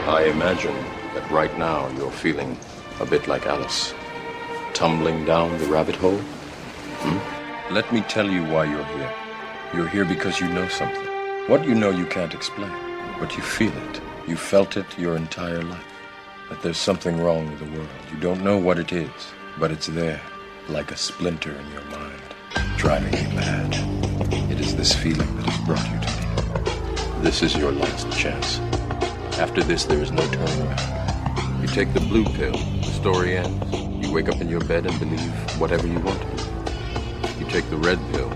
I imagine that right now you're feeling a bit like Alice, tumbling down the rabbit hole. Let me tell you why you're here. You're here because you know something. What you know you can't explain, but you feel it. You felt it your entire life. That there's something wrong with the world. You don't know what it is, but it's there, like a splinter in your mind, driving you mad. It is this feeling that has brought you to me. This is your last chance. After this, there is no turning back. You take the blue pill, the story ends. You wake up in your bed and believe whatever you want to. You take the red pill,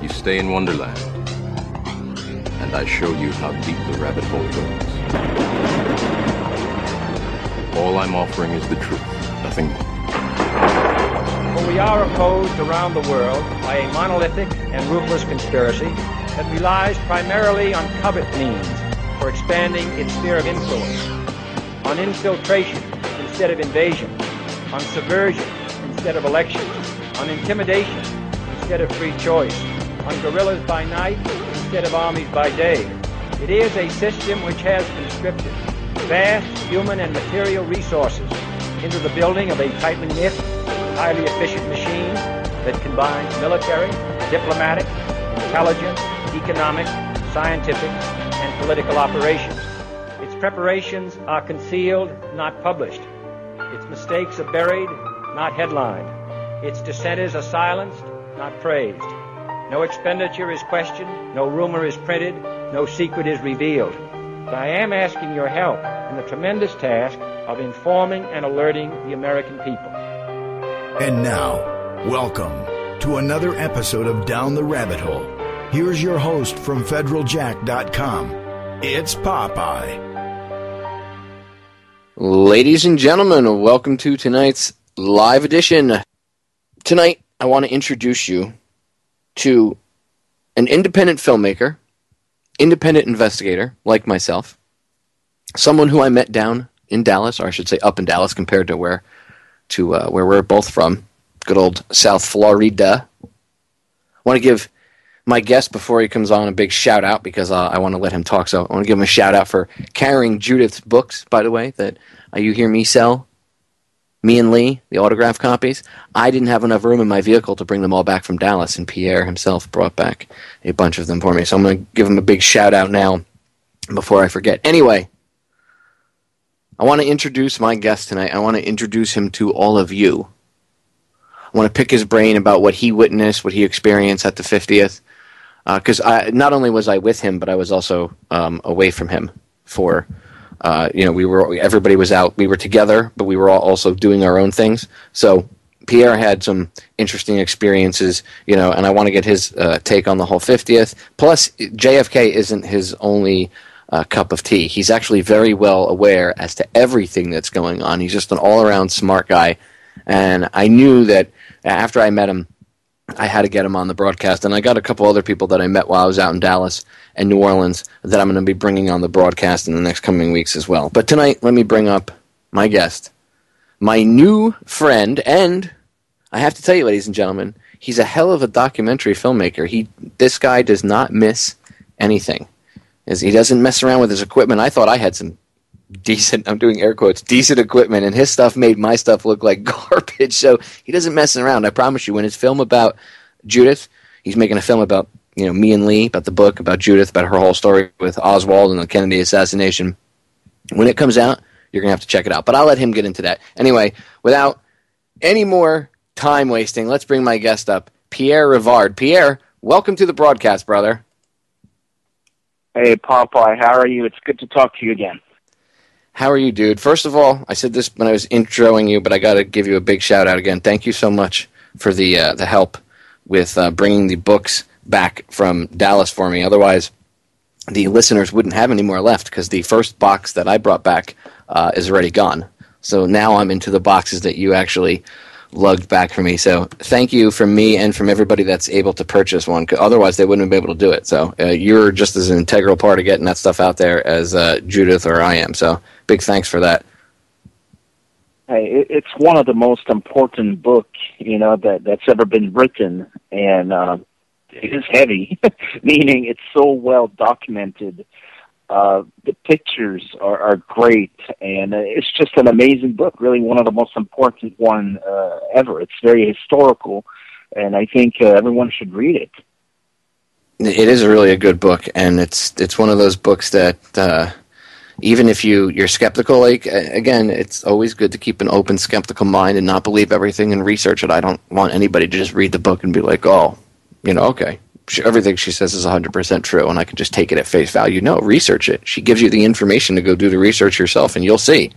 you stay in Wonderland, and I show you how deep the rabbit hole goes. All I'm offering is the truth, nothing more. For we are opposed around the world by a monolithic and ruthless conspiracy that relies primarily on covert means for expanding its sphere of influence, on infiltration instead of invasion, on subversion instead of elections, on intimidation instead of free choice, on guerrillas by night instead of armies by day. It is a system which has conscripted vast human and material resources into the building of a tightly knit, highly efficient machine that combines military, diplomatic, intelligence, economic, scientific, and political operations. Its preparations are concealed, not published. Its mistakes are buried, not headlined. Its dissenters are silenced, not praised. No expenditure is questioned, no rumor is printed, no secret is revealed. But I am asking your help in the tremendous task of informing and alerting the American people. And now, welcome to another episode of Down the Rabbit Hole. Here's your host from federaljack.com. It's Popeye. Ladies and gentlemen, welcome to tonight's live edition. Tonight, I want to introduce you to an independent filmmaker, independent investigator like myself, someone who I met down in Dallas, or I should say up in Dallas compared to where we're both from, good old South Florida. I want to give my guest, before he comes on, a big shout out because I want to let him talk. So I want to give him a shout out for carrying Judyth's books, by the way, that you hear me sell. Me and Lee, the autograph copies. I didn't have enough room in my vehicle to bring them all back from Dallas, and Pierre himself brought back a bunch of them for me. So I'm going to give him a big shout out now before I forget. Anyway, I want to introduce my guest tonight. I want to introduce him to all of you. I want to pick his brain about what he witnessed, what he experienced at the 50th. Because not only was I with him, but I was also away from him for... everybody was out. We were together, but we were all also doing our own things. So Pierre had some interesting experiences, and I want to get his take on the whole 50th. Plus, JFK isn't his only cup of tea. He's actually very well aware as to everything that's going on. He's just an all-around smart guy. And I knew that after I met him, I had to get him on the broadcast, and I got a couple other people that I met while I was out in Dallas and New Orleans that I'm going to be bringing on the broadcast in the next coming weeks as well. But tonight, let me bring up my guest, my new friend, and I have to tell you, ladies and gentlemen, he's a hell of a documentary filmmaker. This guy does not miss anything. He doesn't mess around with his equipment. I thought I had some decent, I'm doing air quotes, decent equipment, and his stuff made my stuff look like garbage, so he doesn't mess around. I promise you, when his film about Judyth, he's making a film about, me and Lee, about the book, about Judyth, about her whole story with Oswald and the Kennedy assassination. When it comes out, you're going to have to check it out, but I'll let him get into that. Anyway, without any more time wasting, let's bring my guest up, Pierre Rivard. Pierre, welcome to the broadcast, brother. Hey, Popeye, how are you? It's good to talk to you again. How are you, dude? First of all, I said this when I was introing you, but I got to give you a big shout-out again. Thank you so much for the help with bringing the books back from Dallas for me. Otherwise, the listeners wouldn't have any more left because the first box that I brought back is already gone. So now I'm into the boxes that you actually lugged back for me. So thank you from me and from everybody that's able to purchase one. Otherwise, they wouldn't be able to do it. So you're just as an integral part of getting that stuff out there as Judyth or I am. So big thanks for that. Hey, it's one of the most important books, that's ever been written, and it is heavy, meaning it's so well documented The pictures are great, and it's just an amazing book, really one of the most important one ever. It's very historical, and I think everyone should read it. It is really a good book, and it's one of those books that even if you're skeptical, like, again, it's always good to keep an open, skeptical mind and not believe everything and research it. I don't want anybody to just read the book and be like, oh, okay, everything she says is 100% true, and I can just take it at face value. No, research it. She gives you the information to go do the research yourself, and you'll see.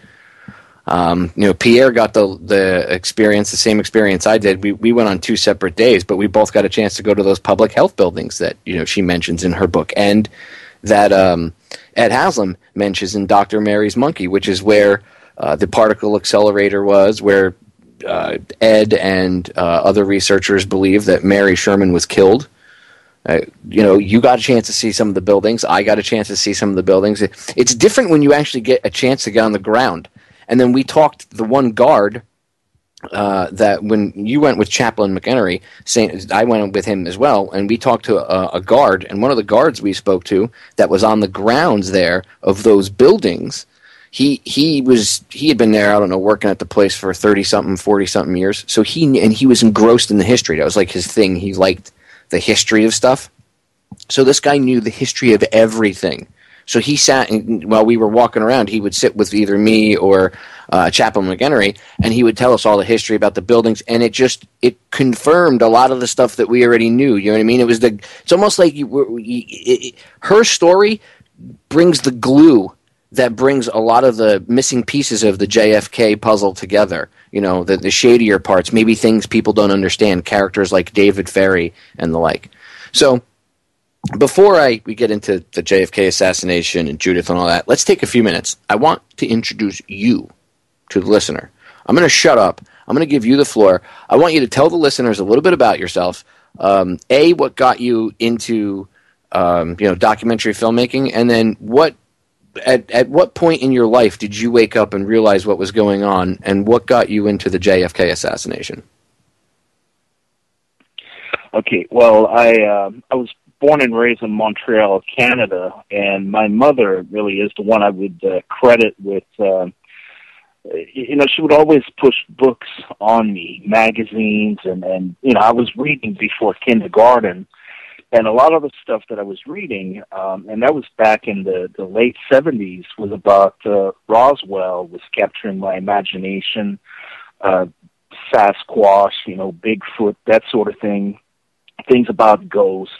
Pierre got the experience, the same experience I did. We went on 2 separate days, but we both got a chance to go to those public health buildings that she mentions in her book, and that Ed Haslam mentions in Dr. Mary's Monkey, which is where the particle accelerator was, where Ed and other researchers believe that Mary Sherman was killed. You got a chance to see some of the buildings. I got a chance to see some of the buildings. It's different when you actually get a chance to get on the ground. And then we talked the one guard that when you went with Chaplain McHenry, I went with him as well, and we talked to a guard, and one of the guards we spoke to that was on the grounds there of those buildings, he had been there, I don't know, working at the place for 30-something, 40-something years, so he was engrossed in the history. That was like his thing. He liked the history of stuff. So this guy knew the history of everything. So he sat, and while we were walking around, he would sit with either me or Chaplain McHenry, and he would tell us all the history about the buildings, and it confirmed a lot of the stuff that we already knew. You know what I mean? It's almost like her story brings the glue that brings a lot of the missing pieces of the JFK puzzle together. The shadier parts, maybe things people don't understand, characters like David Ferry and the like. So before we get into the JFK assassination and Judyth and all that, let's take a few minutes. I want to introduce you to the listener. I'm going to shut up. I'm going to give you the floor. I want you to tell the listeners a little bit about yourself. What got you into documentary filmmaking, and then at what point in your life did you wake up and realize what was going on, and what got you into the JFK assassination? Okay, well, I was born and raised in Montreal, Canada, and my mother really is the one I would credit with. She would always push books on me, magazines, and I was reading before kindergarten, and a lot of the stuff that I was reading, and that was back in the late 70s, was about Roswell was capturing my imagination, Sasquatch, Bigfoot, that sort of thing. Things about ghosts,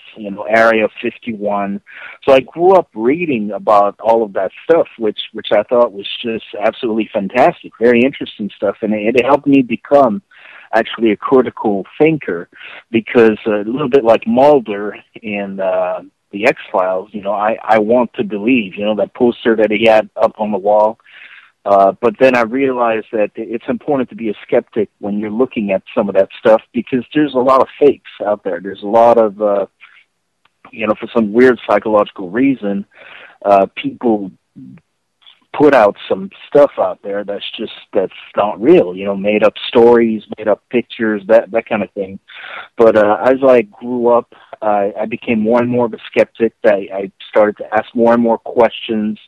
Area 51. So I grew up reading about all of that stuff, which I thought was just absolutely fantastic, very interesting stuff, and it helped me become actually a critical thinker, because a little bit like Mulder in the X-Files, I want to believe, that poster that he had up on the wall. But then I realized that it's important to be a skeptic when you're looking at some of that stuff, because there's a lot of fakes out there. There's a lot of, for some weird psychological reason, people put out some stuff out there that's not real, made up stories, made up pictures, that kind of thing. But as I grew up, I became more and more of a skeptic. I started to ask more and more questions.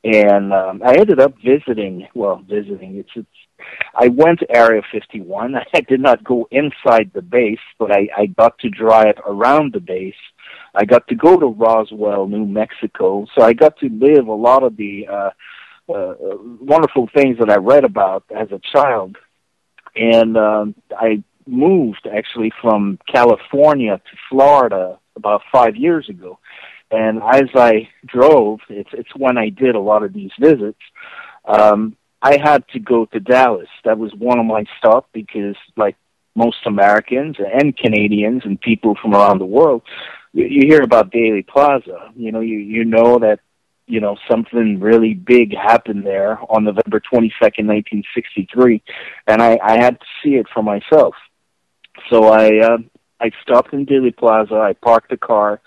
And I ended up visiting. I went to Area 51. I did not go inside the base, but I got to drive around the base. I got to go to Roswell, New Mexico. So I got to live a lot of the wonderful things that I read about as a child. And I moved, actually, from California to Florida about 5 years ago. And as I drove, it's when I did a lot of these visits, I had to go to Dallas. That was one of my stops, because like most Americans and Canadians and people from around the world, you hear about Dealey Plaza. You know that, something really big happened there on November 22nd, 1963, and I had to see it for myself. So I stopped in Dealey Plaza. I parked the car,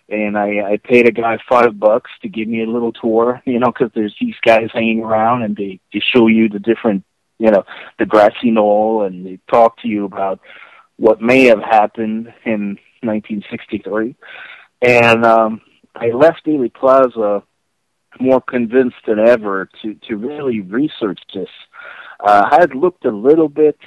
and I paid a guy $5 to give me a little tour, because there's these guys hanging around, and they show you the different, the grassy knoll, and they talk to you about what may have happened in 1963. And I left Dealey Plaza more convinced than ever to really research this. I had looked a little bit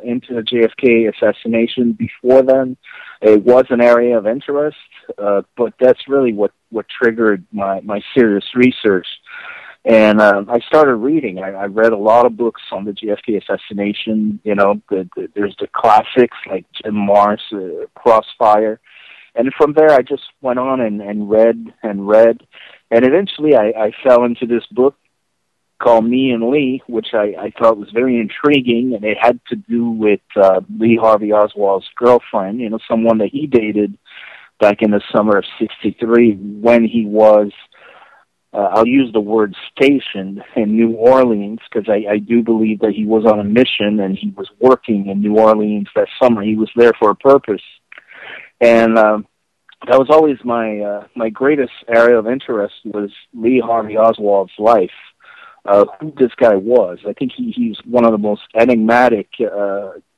into the JFK assassination before then. It was an area of interest, but that's really what triggered my serious research. And I started reading. I read a lot of books on the JFK assassination. You know, there's the classics like Jim Marrs, Crossfire. And from there, I just went on and read. And eventually, I fell into this book called Me and Lee, which I thought was very intriguing. And it had to do with Lee Harvey Oswald's girlfriend, you know, someone that he dated back in the summer of '63 when he was, I'll use the word stationed in New Orleans, because I do believe that he was on a mission and he was working in New Orleans that summer. He was there for a purpose. And that was always my greatest area of interest, was Lee Harvey Oswald's life, who this guy was. I think he's one of the most enigmatic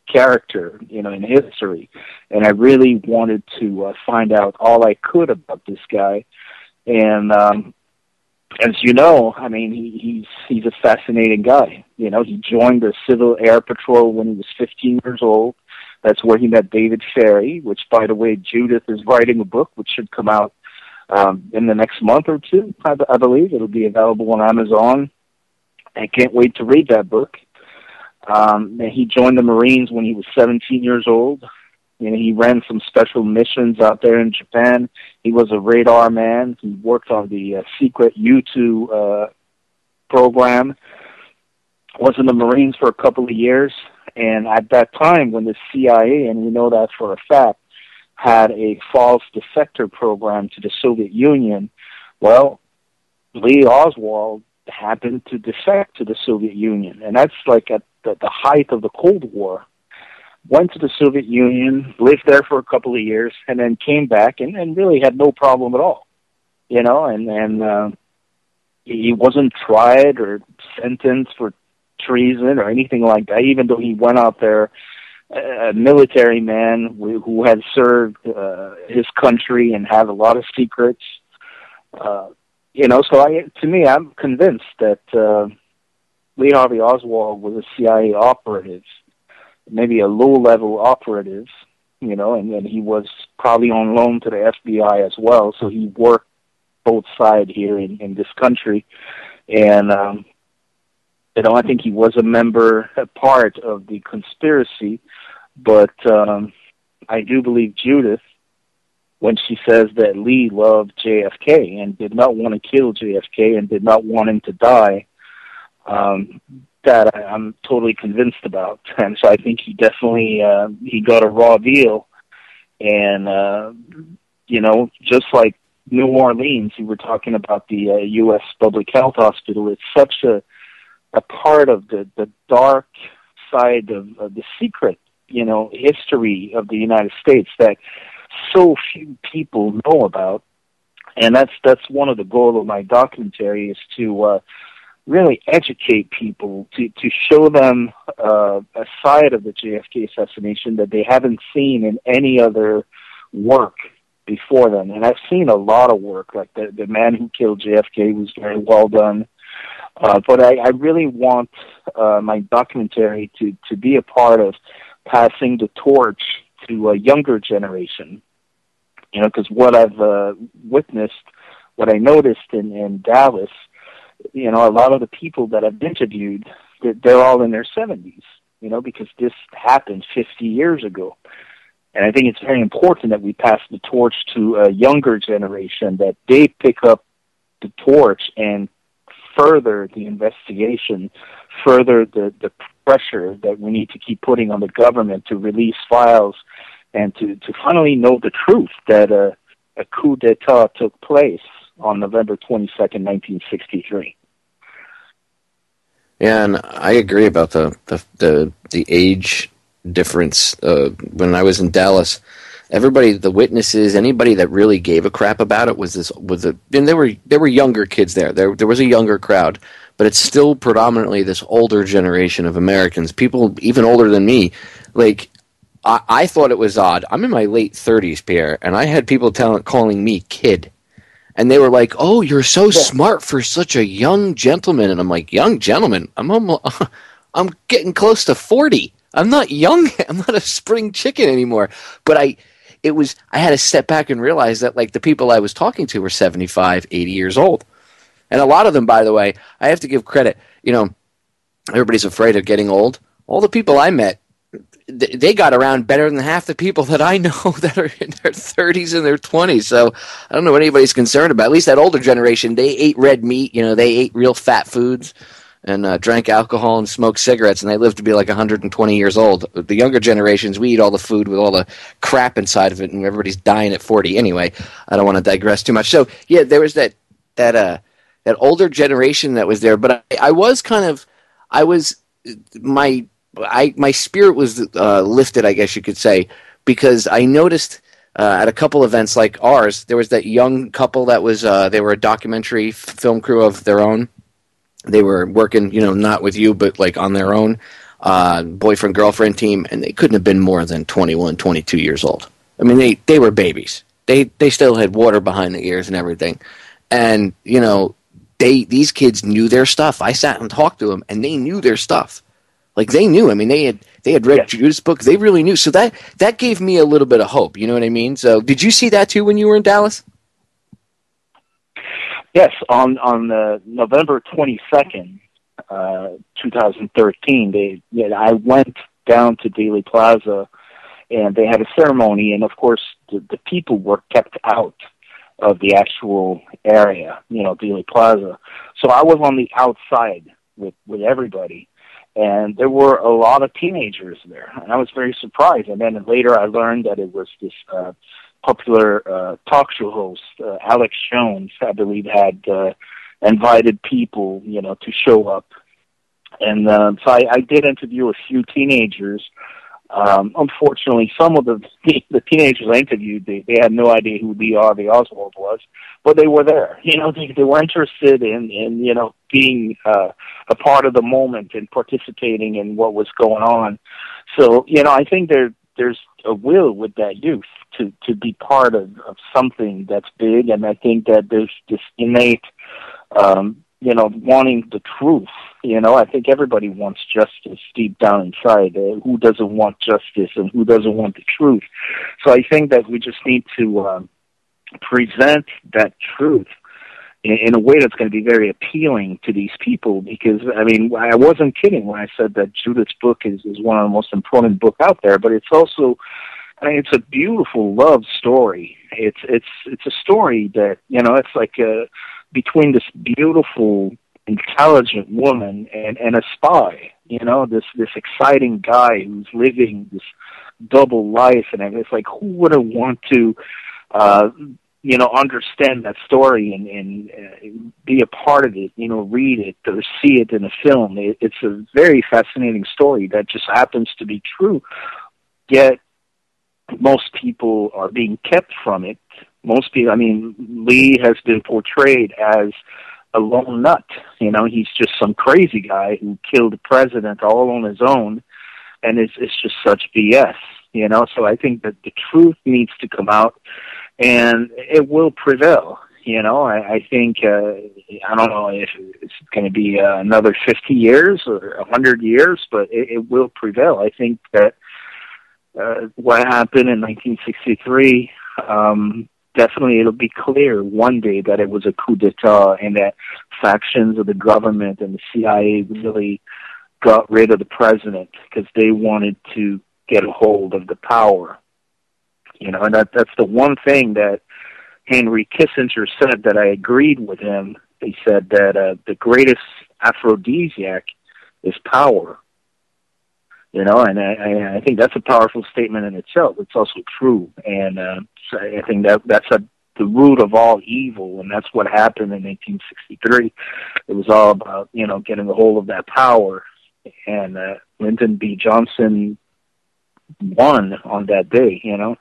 character, you know, in history. And I really wanted to find out all I could about this guy. And as you know, I mean, he's a fascinating guy. You know, he joined the Civil Air Patrol when he was 15 years old. That's where he met David Ferrie, which, by the way, Judyth is writing a book which should come out in the next month or two, I believe. It'll be available on Amazon. I can't wait to read that book. And he joined the Marines when he was 17 years old. You know, he ran some special missions out there in Japan. He was a radar man. He worked on the secret U-2 program. Was in the Marines for a couple of years. And at that time, when the CIA, and we know that for a fact, had a false defector program to the Soviet Union, well, Lee Oswald happened to defect to the Soviet Union. And that's like at the height of the Cold War. Went to the Soviet Union, lived there for a couple of years, and then came back and really had no problem at all. You know, and he wasn't tried or sentenced for treason or anything like that, even though he went out there, a military man who had served his country and had a lot of secrets. You know, so to me, I'm convinced that Lee Harvey Oswald was a CIA operative, maybe a low-level operative, you know, and he was probably on loan to the FBI as well, so he worked both sides here in this country. And, you know, I think he was a part of the conspiracy, but I do believe Judyth, when she says that Lee loved JFK and did not want to kill JFK and did not want him to die, that I'm totally convinced about. And so I think he definitely, he got a raw deal. And, you know, just like New Orleans, you were talking about the U.S. Public Health Hospital, it's such a part of the dark side of the secret, you know, history of the United States that so few people know about. And that's one of the goals of my documentary, is to really educate people, to show them a side of the JFK assassination that they haven't seen in any other work before then. And I've seen a lot of work, like the Man Who Killed JFK was very well done. But I really want my documentary to be a part of passing the torch to a younger generation. You know, because what I've witnessed, what I noticed in Dallas, you know, a lot of the people that I've interviewed, they're all in their 70s, you know, because this happened 50 years ago. And I think it's very important that we pass the torch to a younger generation, that they pick up the torch and further the investigation, further the pressure that we need to keep putting on the government to release files and to finally know the truth that a coup d'etat took place on November 22nd, 1963. Yeah, and I agree about the age difference. When I was in Dallas, everybody, the witnesses, anybody that really gave a crap about it and there were younger kids there. There was a younger crowd, but it's still predominantly this older generation of Americans, people even older than me. Like, I thought it was odd. I'm in my late 30s, Pierre, and I had people calling me kid. And they were like, "Oh, you're so smart for such a young gentleman." And I'm like, "Young gentleman? I'm getting close to 40. I'm not young. I'm not a spring chicken anymore." But I had to step back and realize that, like, the people I was talking to were 75, 80 years old. And a lot of them, by the way, I have to give credit. You know, everybody's afraid of getting old. All the people I met, they got around better than half the people that I know that are in their 30s and their 20s. So I don't know what anybody's concerned about. At least that older generation, they ate red meat. You know, they ate real fat foods and drank alcohol and smoked cigarettes, and they lived to be like 120 years old. The younger generations, we eat all the food with all the crap inside of it, and everybody's dying at 40. Anyway, I don't want to digress too much. So yeah, there was that older generation that was there, but my spirit was lifted, I guess you could say, because I noticed at a couple events like ours, there was that young couple that was they were a documentary film crew of their own. They were working, you know, not with you, but like on their own boyfriend girlfriend team, and they couldn't have been more than 21, 22 years old. I mean, they were babies. They still had water behind the ears and everything, and you know, these kids knew their stuff. I sat and talked to them, and they knew their stuff. Like, they knew. I mean, they had read Judyth's book. They really knew. So that gave me a little bit of hope. You know what I mean? So did you see that too when you were in Dallas? Yes, on November 22nd, 2013, I went down to Dealey Plaza, and they had a ceremony, and of course the people were kept out of the actual area, you know, Dealey Plaza. So I was on the outside with everybody. And there were a lot of teenagers there, and I was very surprised. And then later I learned that it was this popular talk show host, Alex Jones, I believe, had invited people, you know, to show up. And so I did interview a few teenagers. Unfortunately, some of the teenagers I interviewed, they had no idea who Lee Oswald was, but they were there. You know, they were interested in you know, being a part of the moment and participating in what was going on. So, you know, I think there's a will with that youth to be part of something that's big, and I think that there's this innate you know, wanting the truth. You know, I think everybody wants justice deep down inside. Who doesn't want justice, and who doesn't want the truth? So I think that we just need to present that truth in a way that's going to be very appealing to these people, because, I mean, I wasn't kidding when I said that Judyth's book is one of the most important books out there, but it's also, I mean, it's a beautiful love story. It's a story that, you know, it's like between this beautiful, intelligent woman and a spy, you know, this exciting guy who's living this double life, and it's like, who wouldn't want to you know, understand that story and be a part of it, you know, read it or see it in a film. It's a very fascinating story that just happens to be true, yet most people are being kept from it. Most people, I mean, Lee has been portrayed as a lone nut. You know, he's just some crazy guy who killed the president all on his own, and it's just such BS, you know. So I think that the truth needs to come out, and it will prevail. You know, I think, I don't know if it's going to be another 50 years or 100 years, but it will prevail. I think that what happened in 1963, definitely it'll be clear one day that it was a coup d'etat, and that factions of the government and the CIA really got rid of the president because they wanted to get a hold of the power. You know, and that's the one thing that Henry Kissinger said that I agreed with him. He said that the greatest aphrodisiac is power. You know, and I think that's a powerful statement in itself. It's also true, and so I think that's the root of all evil, and that's what happened in 1963. It was all about, you know, getting a hold of that power, and Lyndon B. Johnson won on that day. You know.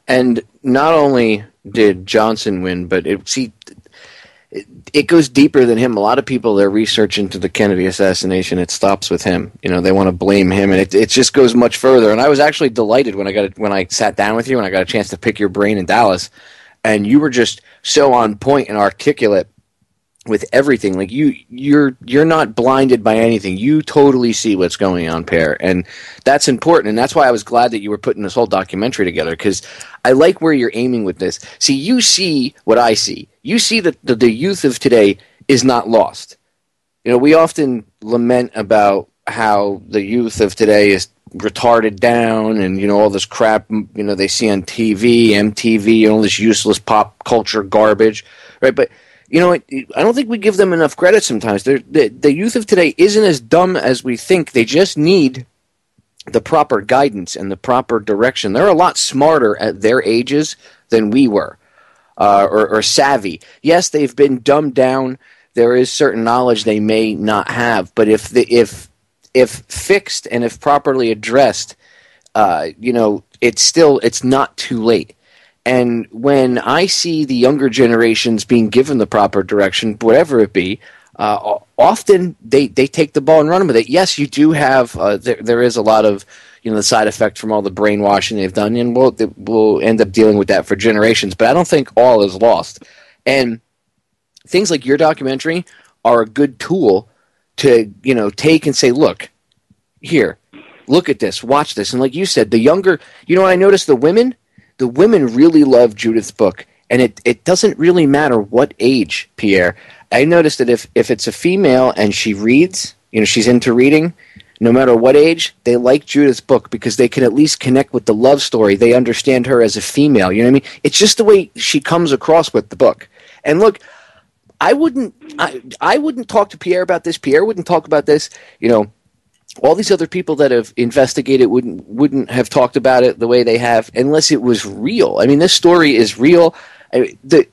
And not only did Johnson win, but it goes deeper than him. A lot of people, their research into the Kennedy assassination, it stops with him. You know, they want to blame him, and it just goes much further. And I was actually delighted when I sat down with you and I got a chance to pick your brain in Dallas. and you were just so on point and articulate with everything. Like you're not blinded by anything. You totally see what's going on, Pierre, and that's important. And that's why I was glad that you were putting this whole documentary together, because I like where you're aiming with this. See, you see what I see. You see that the youth of today is not lost. You know, we often lament about how the youth of today is retarded down, and all this crap they see on TV, MTV, and all this useless pop culture garbage, right? But I don't think we give them enough credit sometimes. The youth of today isn't as dumb as we think. They just need the proper guidance and the proper direction. They're a lot smarter at their ages than we were, or savvy. Yes, they've been dumbed down. There is certain knowledge they may not have, but if fixed and if properly addressed, it's not too late. And when I see the younger generations being given the proper direction, whatever it be, often they take the ball and run with it. Yes, you do have there is a lot of the side effect from all the brainwashing they've done, and we'll end up dealing with that for generations. But I don't think all is lost. And things like your documentary are a good tool to take and say, look, here, look at this, watch this. And like you said, the younger, what I noticed, the women really love Judyth's book, and it doesn't really matter what age, Pierre. I noticed that if it's a female and she reads, she's into reading, no matter what age, they like Judyth's book because they can at least connect with the love story. They understand her as a female, you know what I mean? It's just the way she comes across with the book. And look, I wouldn't talk to Pierre about this. Pierre wouldn't talk about this, all these other people that have investigated wouldn't have talked about it the way they have unless it was real. I mean, this story is real.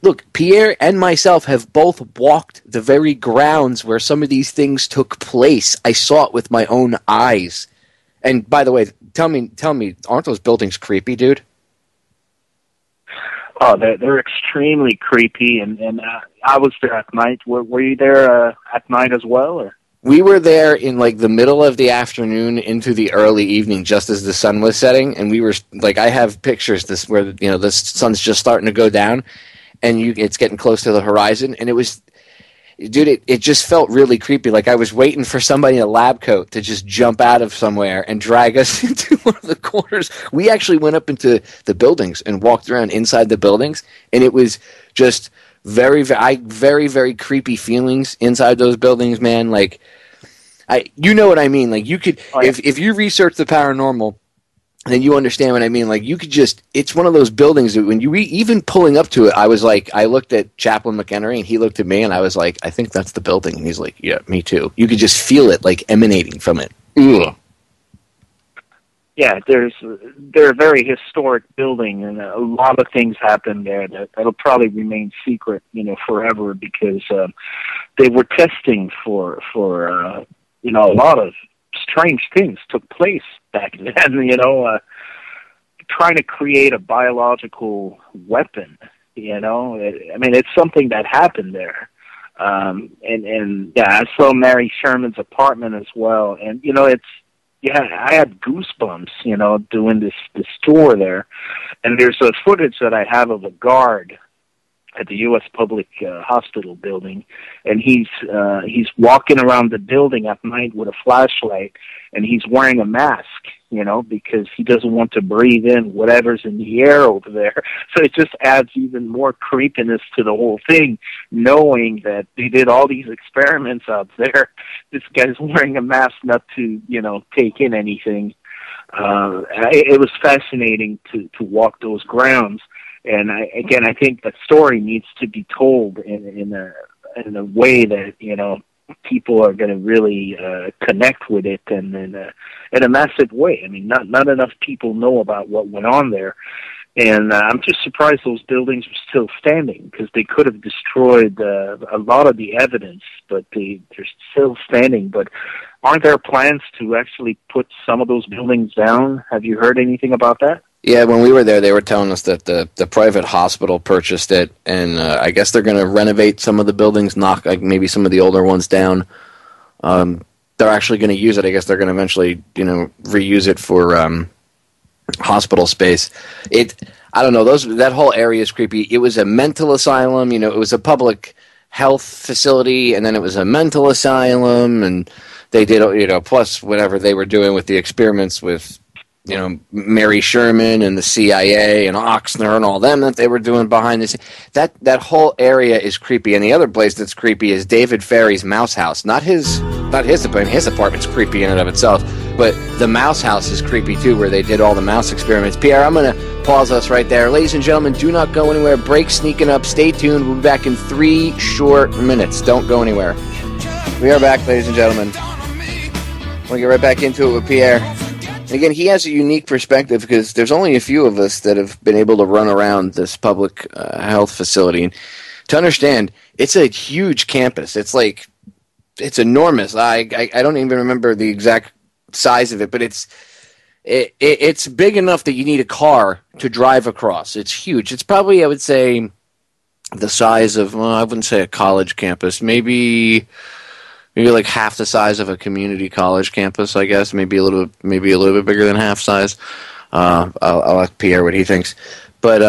Look, Pierre and myself have both walked the very grounds where some of these things took place. I saw it with my own eyes. And by the way, tell me, aren't those buildings creepy, dude? Oh, they're extremely creepy, and I was there at night. Were you there at night as well, or? We were there in like the middle of the afternoon into the early evening, just as the sun was setting, and we were like, I have pictures where the sun's just starting to go down, and it's getting close to the horizon, and it was, dude, it just felt really creepy. Like I was waiting for somebody in a lab coat to just jump out of somewhere and drag us into one of the corners. We actually went up into the buildings and walked around inside the buildings, and it was just very, very creepy feelings inside those buildings, man. Like, you know what I mean? Like, you could, if you research the paranormal, then you understand what I mean. Like, you could just, it's one of those buildings that when you even pulling up to it, I was like, I looked at Chaplain McHenry and he looked at me and I was like, I think that's the building. And he's like, yeah, me too. You could just feel it like emanating from it. Ugh. Yeah, they're a very historic building, and a lot of things happened there that'll probably remain secret, forever, because they were testing for a lot of strange things took place back then. Trying to create a biological weapon. I mean, it's something that happened there. And yeah, I saw Mary Sherman's apartment as well, and Yeah, I had goosebumps, doing this tour there. And there's a footage that I have of a guard at the U.S. Public Hospital building, and he's walking around the building at night with a flashlight, and he's wearing a mask, because he doesn't want to breathe in whatever's in the air over there. So it just adds even more creepiness to the whole thing, knowing that they did all these experiments out there. This guy's wearing a mask not to, take in anything. It was fascinating to walk those grounds. And I think that story needs to be told in a way that, people are going to really connect with it, and in a massive way. I mean, not enough people know about what went on there, and I'm just surprised those buildings are still standing, because they could have destroyed a lot of the evidence, but they're still standing. But aren't there plans to actually put some of those buildings down? Have you heard anything about that? Yeah, when we were there, they were telling us that the private hospital purchased it, and I guess they're going to renovate some of the buildings, knock maybe some of the older ones down. They're actually going to use it. I guess they're going to eventually, reuse it for hospital space. I don't know. That whole area is creepy. It was a mental asylum. You know, it was a public health facility, and then it was a mental asylum, and they did, you know, plus whatever they were doing with the experiments with, you know, Mary Sherman and the CIA and Oxner and all them that they were doing behind this. That whole area is creepy. And the other place that's creepy is David Ferry's mouse house. Not his apartment. His apartment's creepy in and of itself, but the mouse house is creepy too, where they did all the mouse experiments. Pierre, I'm going to pause us right there. Ladies and gentlemen, do not go anywhere. Break sneaking up. Stay tuned. We'll be back in 3 short minutes. Don't go anywhere. We are back, ladies and gentlemen. We'll get right back into it with Pierre. And again, he has a unique perspective because there's only a few of us that have been able to run around this public health facility. And to understand, it's a huge campus. It's enormous. I don't even remember the exact size of it, but it's big enough that you need a car to drive across. It's huge. It's probably, I would say, the size of, well, I wouldn't say a college campus, maybe like half the size of a community college campus, I guess. Maybe a little bit bigger than half size. I'll ask Pierre what he thinks. But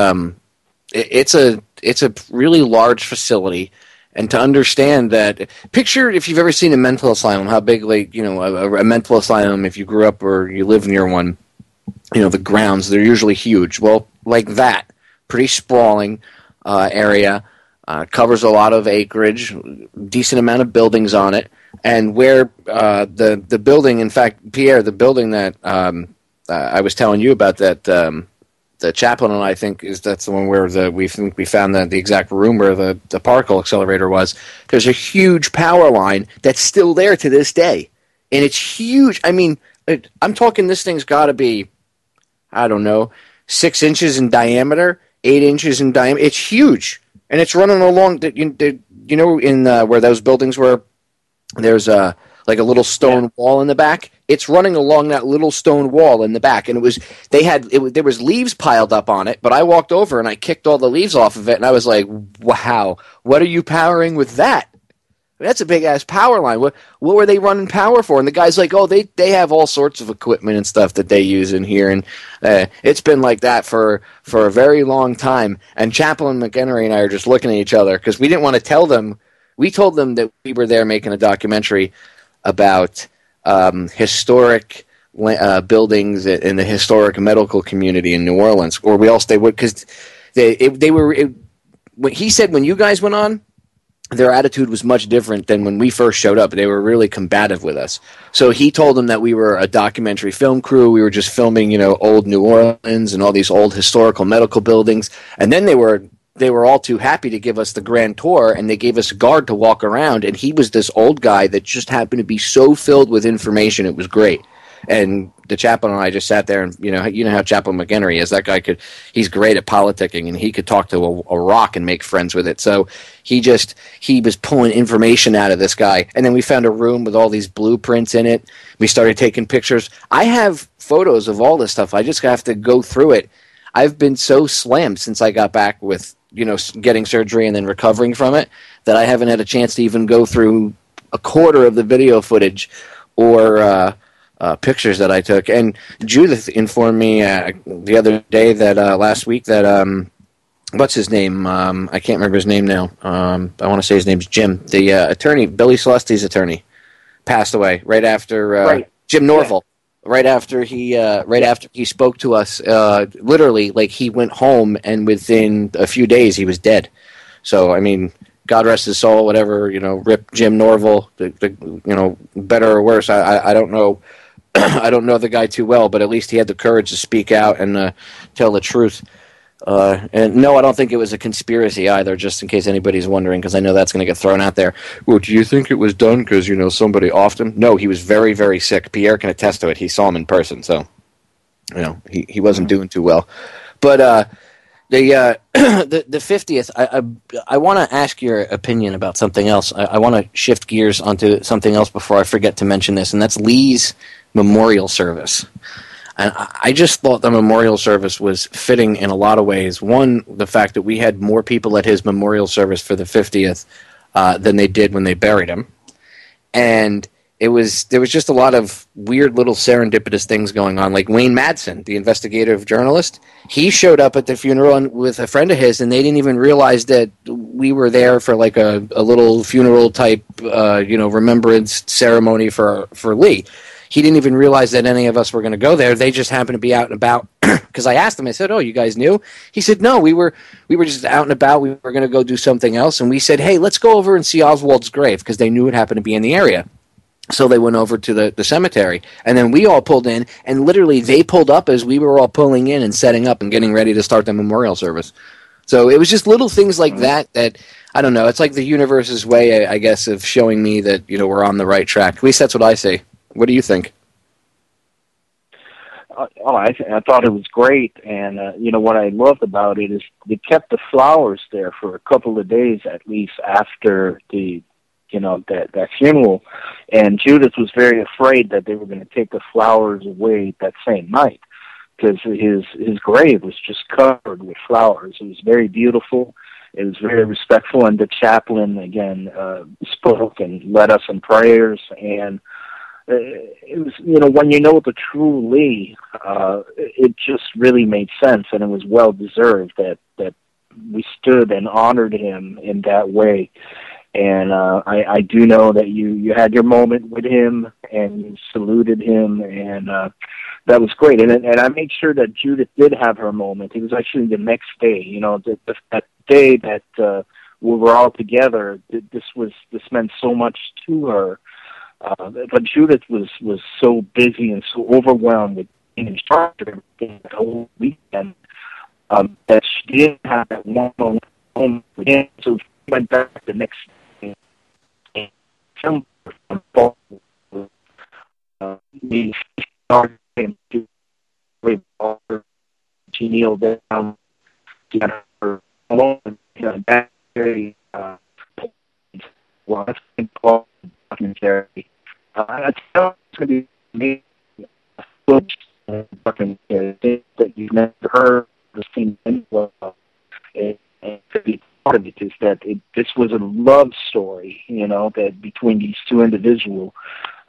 it's a really large facility. And to understand that, picture if you've ever seen a mental asylum, how big, like, you know, a mental asylum, if you grew up or you live near one, you know, the grounds, they're usually huge. Well, like that, pretty sprawling area, covers a lot of acreage, decent amount of buildings on it. And where the building, in fact, Pierre, the building that I was telling you about, that the chaplain and I think that's the one where we found the exact room where the particle accelerator was. There's a huge power line that's still there to this day, and it's huge. I mean, I'm talking, this thing's got to be, I don't know, 6 inches in diameter, 8 inches in diameter. It's huge, and it's running along. You know, in where those buildings were, there's like a little stone wall in the back. It's running along that little stone wall in the back, and there was leaves piled up on it. But I walked over and I kicked all the leaves off of it, and I was like, "Wow, what are you powering with that? That's a big ass power line. What were they running power for?" And the guy's like, "Oh, they have all sorts of equipment and stuff that they use in here, and it's been like that for a very long time." And Chaplain McHenry and I are just looking at each other because we didn't want to tell them. We told them that we were there making a documentary about historic buildings in the historic medical community in New Orleans, or we all stay with, because they were. He said when you guys went on, their attitude was much different than when we first showed up. They were really combative with us. So he told them that we were a documentary film crew. We were just filming, you know, old New Orleans and all these old historical medical buildings. And then they were all too happy to give us the grand tour, and they gave us a guard to walk around, and he was this old guy that just happened to be so filled with information. It was great. And the chaplain and I just sat there, and you know how Chaplain McHenry is. That guy he's great at politicking, and he could talk to a rock and make friends with it. So he was pulling information out of this guy. And then we found a room with all these blueprints in it. We started taking pictures. I have photos of all this stuff. I just have to go through it. I've been so slammed since I got back with, you know, getting surgery and then recovering from it, that I haven't had a chance to even go through a quarter of the video footage or pictures that I took. And Judyth informed me the other day that last week that what's his name? I can't remember his name now. I want to say his name's Jim, the attorney, Billy Celeste's attorney, passed away right after Jim Norville. Yeah. Right after he spoke to us, literally, like, he went home, and within a few days he was dead. So, I mean, God rest his soul, whatever, you know, rip Jim Norville, you know, better or worse, I don't know. I don't know the guy too well, but at least he had the courage to speak out and tell the truth. And no, I don't think it was a conspiracy either, just in case anybody's wondering, because I know that's going to get thrown out there. Well, do you think it was done because, you know, somebody offed him? No, he was very, very sick. Pierre can attest to it. He saw him in person, so, you know, he wasn't doing too well. But the 50th, I want to ask your opinion about something else. I want to shift gears onto something else before I forget to mention this, and that's Lee's memorial service. And I just thought the memorial service was fitting in a lot of ways. One, the fact that we had more people at his memorial service for the 50th than they did when they buried him. And there was just a lot of weird little serendipitous things going on. Like Wayne Madsen, the investigative journalist, he showed up at the funeral with a friend of his, and they didn't even realize that we were there for like a little funeral type, remembrance ceremony for Lee. He didn't even realize that any of us were going to go there. They just happened to be out and about. Because I asked him, I said, "Oh, you guys knew?" He said, "No, we were just out and about. We were going to go do something else." And we said, "Hey, let's go over and see Oswald's grave," because they knew it happened to be in the area. So they went over to the cemetery, and then we all pulled in, and literally they pulled up as we were all pulling in and setting up and getting ready to start the memorial service. So it was just little things like that, I don't know, it's like the universe's way, I guess, of showing me that, we're on the right track. At least that's what I see. What do you think? I thought it was great, and what I loved about it is they kept the flowers there for a couple of days at least after that funeral, and Judyth was very afraid that they were going to take the flowers away that same night because his grave was just covered with flowers. It was very beautiful. It was very respectful, and the chaplain again spoke and led us in prayers, and it was, when you know the true Lee, it just really made sense, and it was well deserved that we stood and honored him in that way. And I do know that you had your moment with him and you saluted him, and that was great. And I made sure that Judyth did have her moment. It was actually the next day, that day that we were all together. This meant so much to her. But Judyth was so busy and so overwhelmed with being in charge of everything the whole weekend that she didn't have that one moment with him. So she went back the next day. We started to Rivard. She kneeled down. She had her alone. That very well, that's called documentary. I tell it's going to be that you've never heard or seen anywhere. And to be part of it is that this was a love story, that between these two individuals,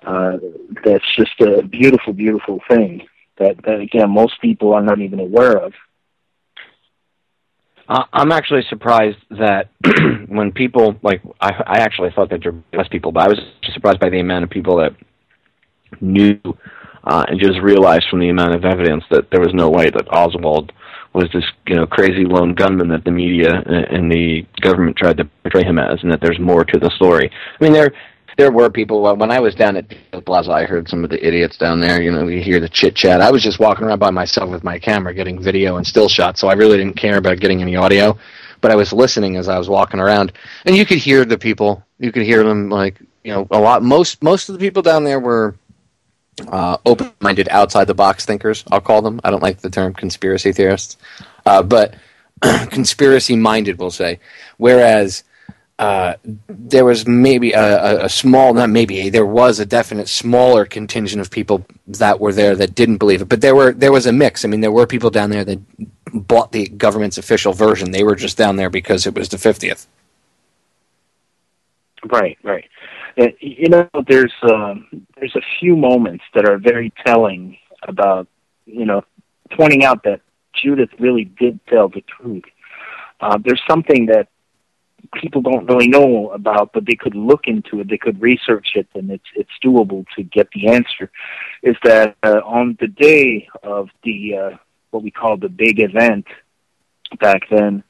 that's just a beautiful, beautiful thing that again, most people are not even aware of. I'm actually surprised that when people, I actually thought that there were less people, but I was surprised by the amount of people that knew and just realized from the amount of evidence that there was no way that Oswald was this, crazy lone gunman that the media and the government tried to portray him as, and that there's more to the story. I mean, there were people, when I was down at Plaza, I heard some of the idiots down there, you hear the chit-chat. I was just walking around by myself with my camera getting video and still shots, so I really didn't care about getting any audio, but I was listening as I was walking around, and you could hear the people. You could hear them, a lot. Most of the people down there were open-minded, outside-the-box thinkers, I'll call them. I don't like the term conspiracy theorists, but conspiracy-minded, we'll say, whereas there was maybe there was a definite smaller contingent of people that were there that didn't believe it. But there was a mix. I mean, there were people down there that bought the government's official version. They were just down there because it was the 50th. Right. There's a few moments that are very telling about, pointing out that Judyth really did tell the truth. There's something that people don't really know about, but they could look into it, they could research it, and it's doable to get the answer, is that on the day of the what we call the big event back then,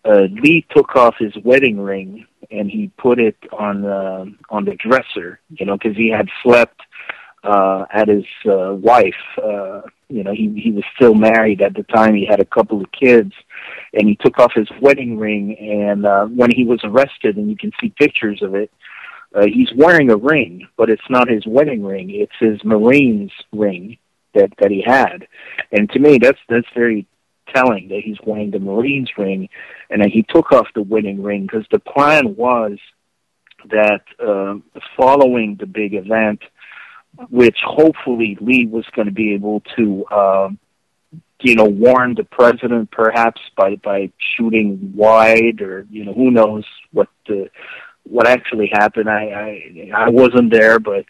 Lee took off his wedding ring and he put it on the dresser, because he had slept at his wife. He was still married at the time. He had a couple of kids, and he took off his wedding ring. And when he was arrested, and you can see pictures of it, he's wearing a ring, but it's not his wedding ring. It's his Marine's ring that he had. And to me, that's very telling that he's wearing the Marine's ring, and that he took off the wedding ring because the plan was that following the big event, which hopefully Lee was going to be able to, warn the president perhaps by shooting wide, or who knows what actually happened. I wasn't there, but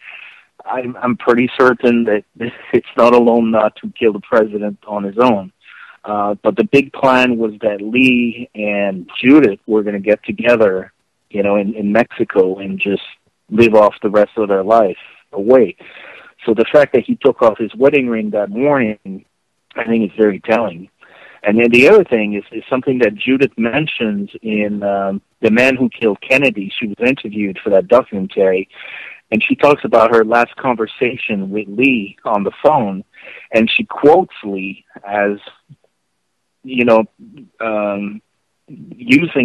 I'm pretty certain that it's not alone not to kill the president on his own. But the big plan was that Lee and Judyth were going to get together, in Mexico and just live off the rest of their life away. So the fact that he took off his wedding ring that morning, I think is very telling. And then the other thing is something that Judyth mentions in The Man Who Killed Kennedy. She was interviewed for that documentary, and she talks about her last conversation with Lee on the phone, and she quotes Lee as, using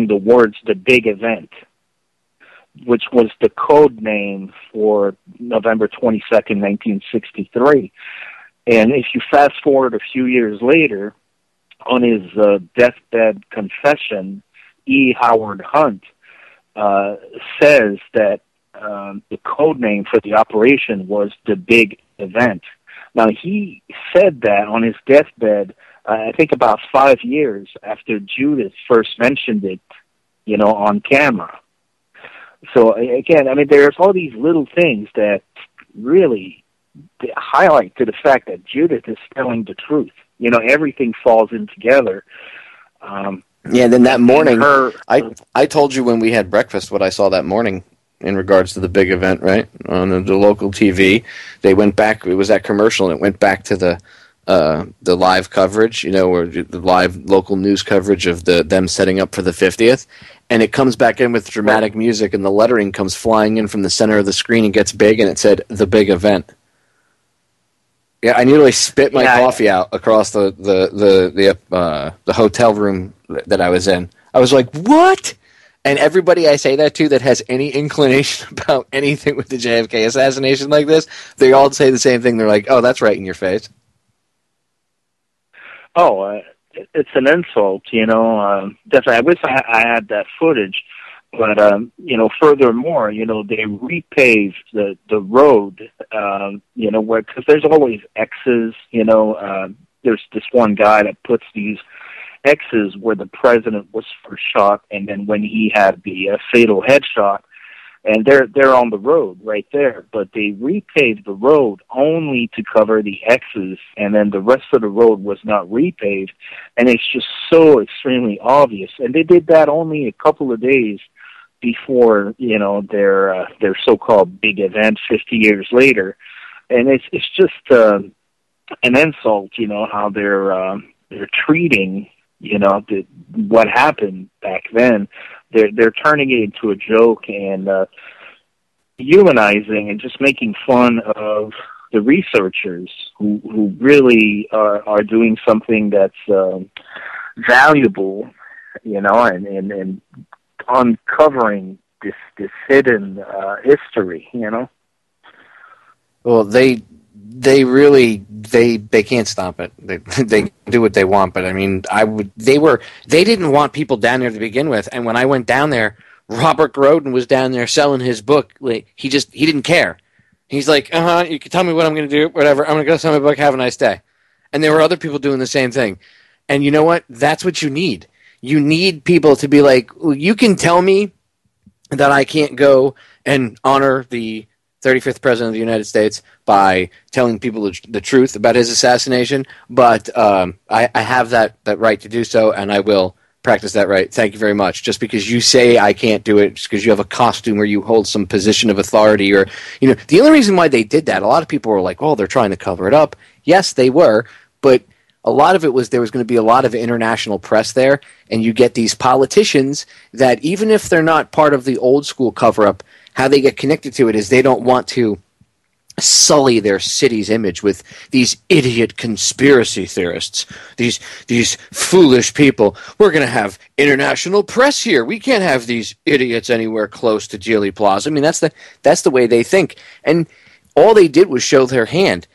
the words, the big event, which was the code name for November 22nd, 1963. And if you fast forward a few years later, on his deathbed confession, E. Howard Hunt says that the code name for the operation was the big event. Now, he said that on his deathbed, I think about 5 years after Judyth first mentioned it, on camera. So, again, I mean, there's all these little things that really highlight to the fact that Judyth is telling the truth. Everything falls in together. Then that morning, I told you when we had breakfast what I saw that morning in regards to the big event, right? On the local TV. They went back, it was that commercial, and it went back to the live coverage, or the live local news coverage of them setting up for the 50th. And it comes back in with dramatic music, and the lettering comes flying in from the center of the screen and gets big, and it said, "The Big Event." Yeah, I nearly spit my coffee out across the hotel room that I was in. I was like, "What?" And everybody I say that to that has any inclination about anything with the JFK assassination like this, they all say the same thing. They're like, "Oh, that's right in your face." Oh, it's an insult, Definitely, I wish I had that footage. But, furthermore, they repaved the road, because there's always X's, there's this one guy that puts these X's where the president was first shot, and then when he had the fatal headshot, and they're on the road right there. But they repaved the road only to cover the X's, and then the rest of the road was not repaved, and it's just so extremely obvious. And they did that only a couple of days before, their so-called big event 50 years later. And it's just an insult, how they're treating, what happened back then. They're turning it into a joke and humanizing and just making fun of the researchers who really are doing something that's valuable, and uncovering this hidden history, Well, they really can't stop it. They do what they want, but I mean, they didn't want people down there to begin with. And when I went down there, Robert Groden was down there selling his book. He didn't care. He's like, you can tell me what I'm going to do, whatever. I'm going to go sell my book. Have a nice day. And there were other people doing the same thing. And you know what? That's what you need. You need people to be like, well, you can tell me that I can't go and honor the 35th President of the United States by telling people the truth about his assassination, but I have that right to do so, and I will practice that right. Thank you very much. Just because you say I can't do it, just because you have a costume or you hold some position of authority, or the only reason why they did that, a lot of people were like, "Oh, they're trying to cover it up." Yes, they were, but a lot of it was there was going to be a lot of international press there, and you get these politicians that even if they're not part of the old school cover-up, how they get connected to it is they don't want to sully their city's image with these idiot conspiracy theorists, these foolish people. We're going to have international press here. We can't have these idiots anywhere close to Dealey Plaza. I mean, that's the way they think. And all they did was show their hand.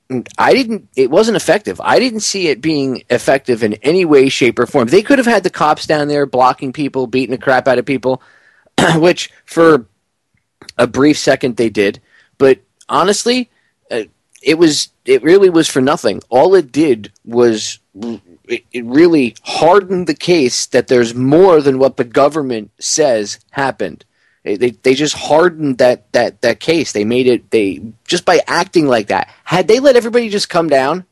It wasn't effective. I didn't see it being effective in any way, shape, or form. They could have had the cops down there blocking people, beating the crap out of people, which for a brief second they did. But honestly, it really was for nothing. All it did was it really hardened the case that there's more than what the government says happened. They just hardened that case. They made it, just by acting like that. Had they let everybody just come down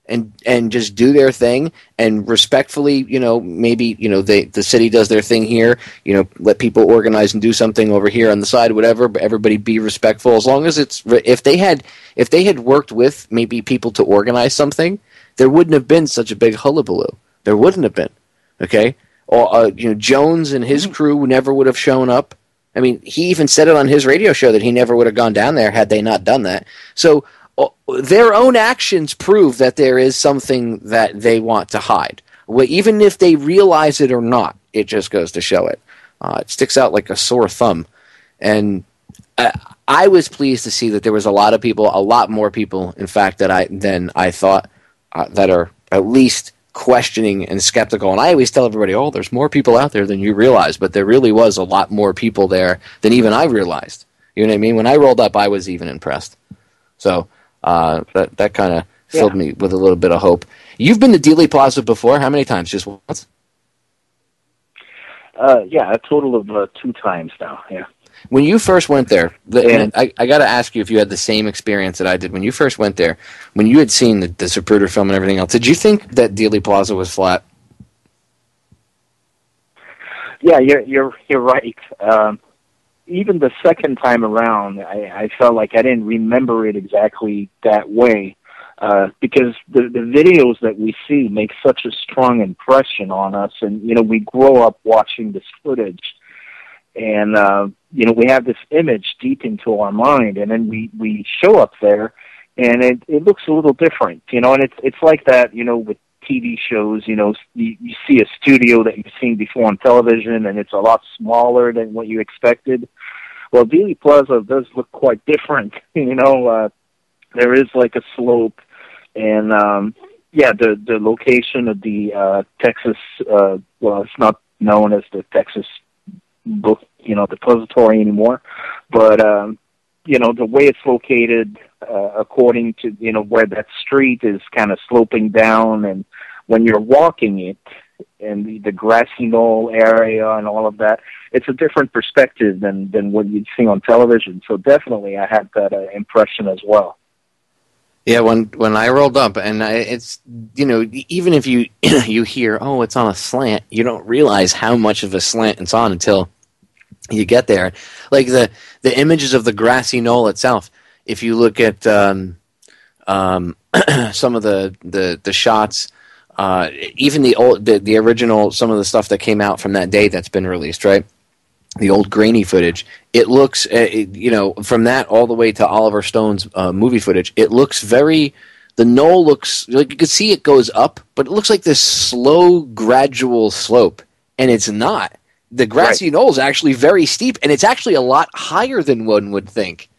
and just do their thing and respectfully, maybe, the city does their thing here, let people organize and do something over here on the side, whatever, but everybody be respectful. As long as if they had worked with maybe people to organize something, there wouldn't have been such a big hullabaloo. There wouldn't have been. Okay? Or, Jones and his crew never would have shown up. I mean, he even said it on his radio show that he never would have gone down there had they not done that. So their own actions prove that there is something that they want to hide. Well, even if they realize it or not, it just goes to show it. It sticks out like a sore thumb. And I was pleased to see that there was a lot more people, in fact, than I thought, that are at least questioning and skeptical. And I always tell everybody, there's more people out there than you realize, but there really was a lot more people there than even I realized. You know what I mean? When I rolled up, I was even impressed. So that kind of filled me with a little bit of hope. You've been to Dealey Plaza before? How many times? Just once? A total of 2 times now, yeah. When you first went there, I got to ask you if you had the same experience that I did. When you first went there, when you had seen the Zapruder film and everything else, did you think that Dealey Plaza was flat? Yeah, you're right. Even the second time around, I felt like I didn't remember it exactly that way, because the videos that we see make such a strong impression on us, and we grow up watching this footage. And, we have this image deep into our mind, and then we show up there, and it looks a little different, and it's like that, with TV shows, you see a studio that you've seen before on television, and it's a lot smaller than what you expected. Well, Dealey Plaza does look quite different, there is like a slope, and, the location of the Texas, it's not known as the Texas book, depository anymore, but the way it's located, according to where that street is kind of sloping down, and when you're walking it, and the grassy knoll area and all of that, it's a different perspective than what you'd see on television. So definitely, I had that impression as well. Yeah, when I rolled up, and it's even if you you hear, it's on a slant, you don't realize how much of a slant it's on until you get there. Like the images of the grassy knoll itself. If you look at some of the shots, even the original, some of the stuff that came out from that day that's been released, right? The old grainy footage. It looks, from that all the way to Oliver Stone's movie footage. It looks the knoll looks like you can see it goes up, but it looks like this slow, gradual slope, and it's not. The grassy knoll is actually very steep, and it's actually a lot higher than one would think.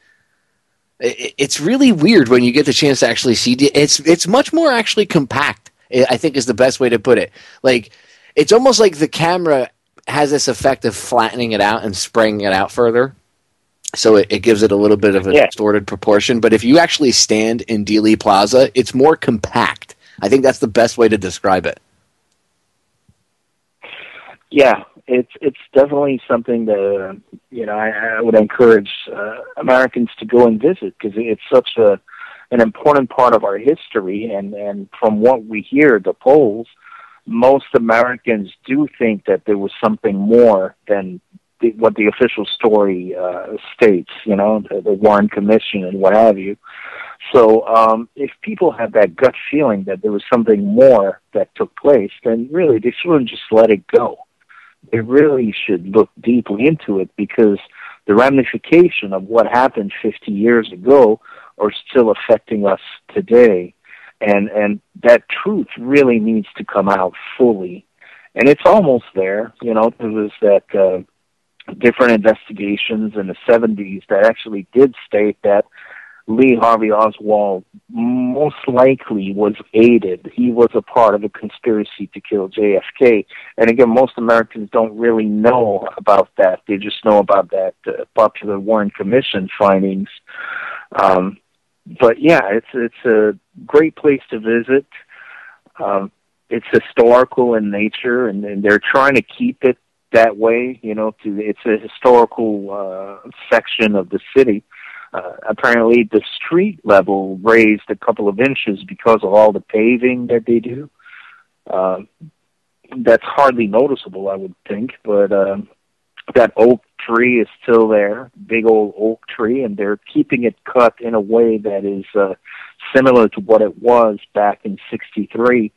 It's really weird when you get the chance to actually see it. It's much more actually compact, I think is the best way to put it. Like, it's almost like the camera has this effect of flattening it out and spraying it out further. So it gives it a little bit of a distorted proportion. But if you actually stand in Dealey Plaza, it's more compact. I think that's the best way to describe it. Yeah. It's definitely something that I would encourage Americans to go and visit, because it's such an important part of our history, and from what we hear, the polls, most Americans do think that there was something more than what the official story states, the Warren Commission and what have you. So if people have that gut feeling that there was something more that took place, then really they shouldn't just let it go. They really should look deeply into it, because the ramification of what happened 50 years ago are still affecting us today. And that truth really needs to come out fully. And it's almost there. There was that different investigations in the 70s that actually did state that Lee Harvey Oswald most likely was aided. He was a part of a conspiracy to kill JFK. And again, most Americans don't really know about that. They just know about that popular Warren Commission findings. But yeah, it's a great place to visit. It's historical in nature, and they're trying to keep it that way. It's a historical section of the city. Apparently, the street level raised a couple of inches because of all the paving that they do. That's hardly noticeable, I would think, but that oak tree is still there, big old oak tree, and they're keeping it cut in a way that is similar to what it was back in '63.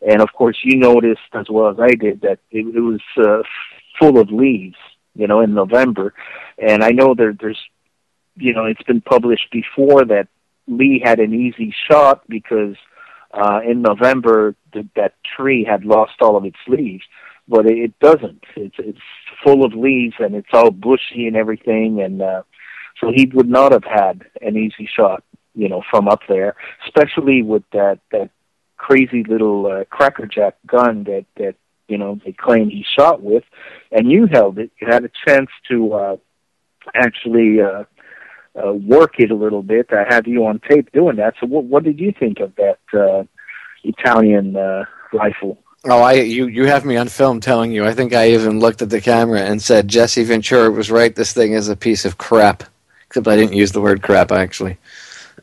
And of course, you noticed as well as I did that it was full of leaves, in November. And I know there's, it's been published before that Lee had an easy shot because in November that tree had lost all of its leaves, but it doesn't. It's full of leaves and it's all bushy and everything, and so he would not have had an easy shot, from up there, especially with that crazy little crackerjack gun that they claim he shot with, and you held it. You had a chance to actually work it a little bit. I have you on tape doing that. So what did you think of that Italian rifle? Oh, you have me on film telling you. I think I even looked at the camera and said, Jesse Ventura was right, this thing is a piece of crap. Except I didn't use the word crap, actually.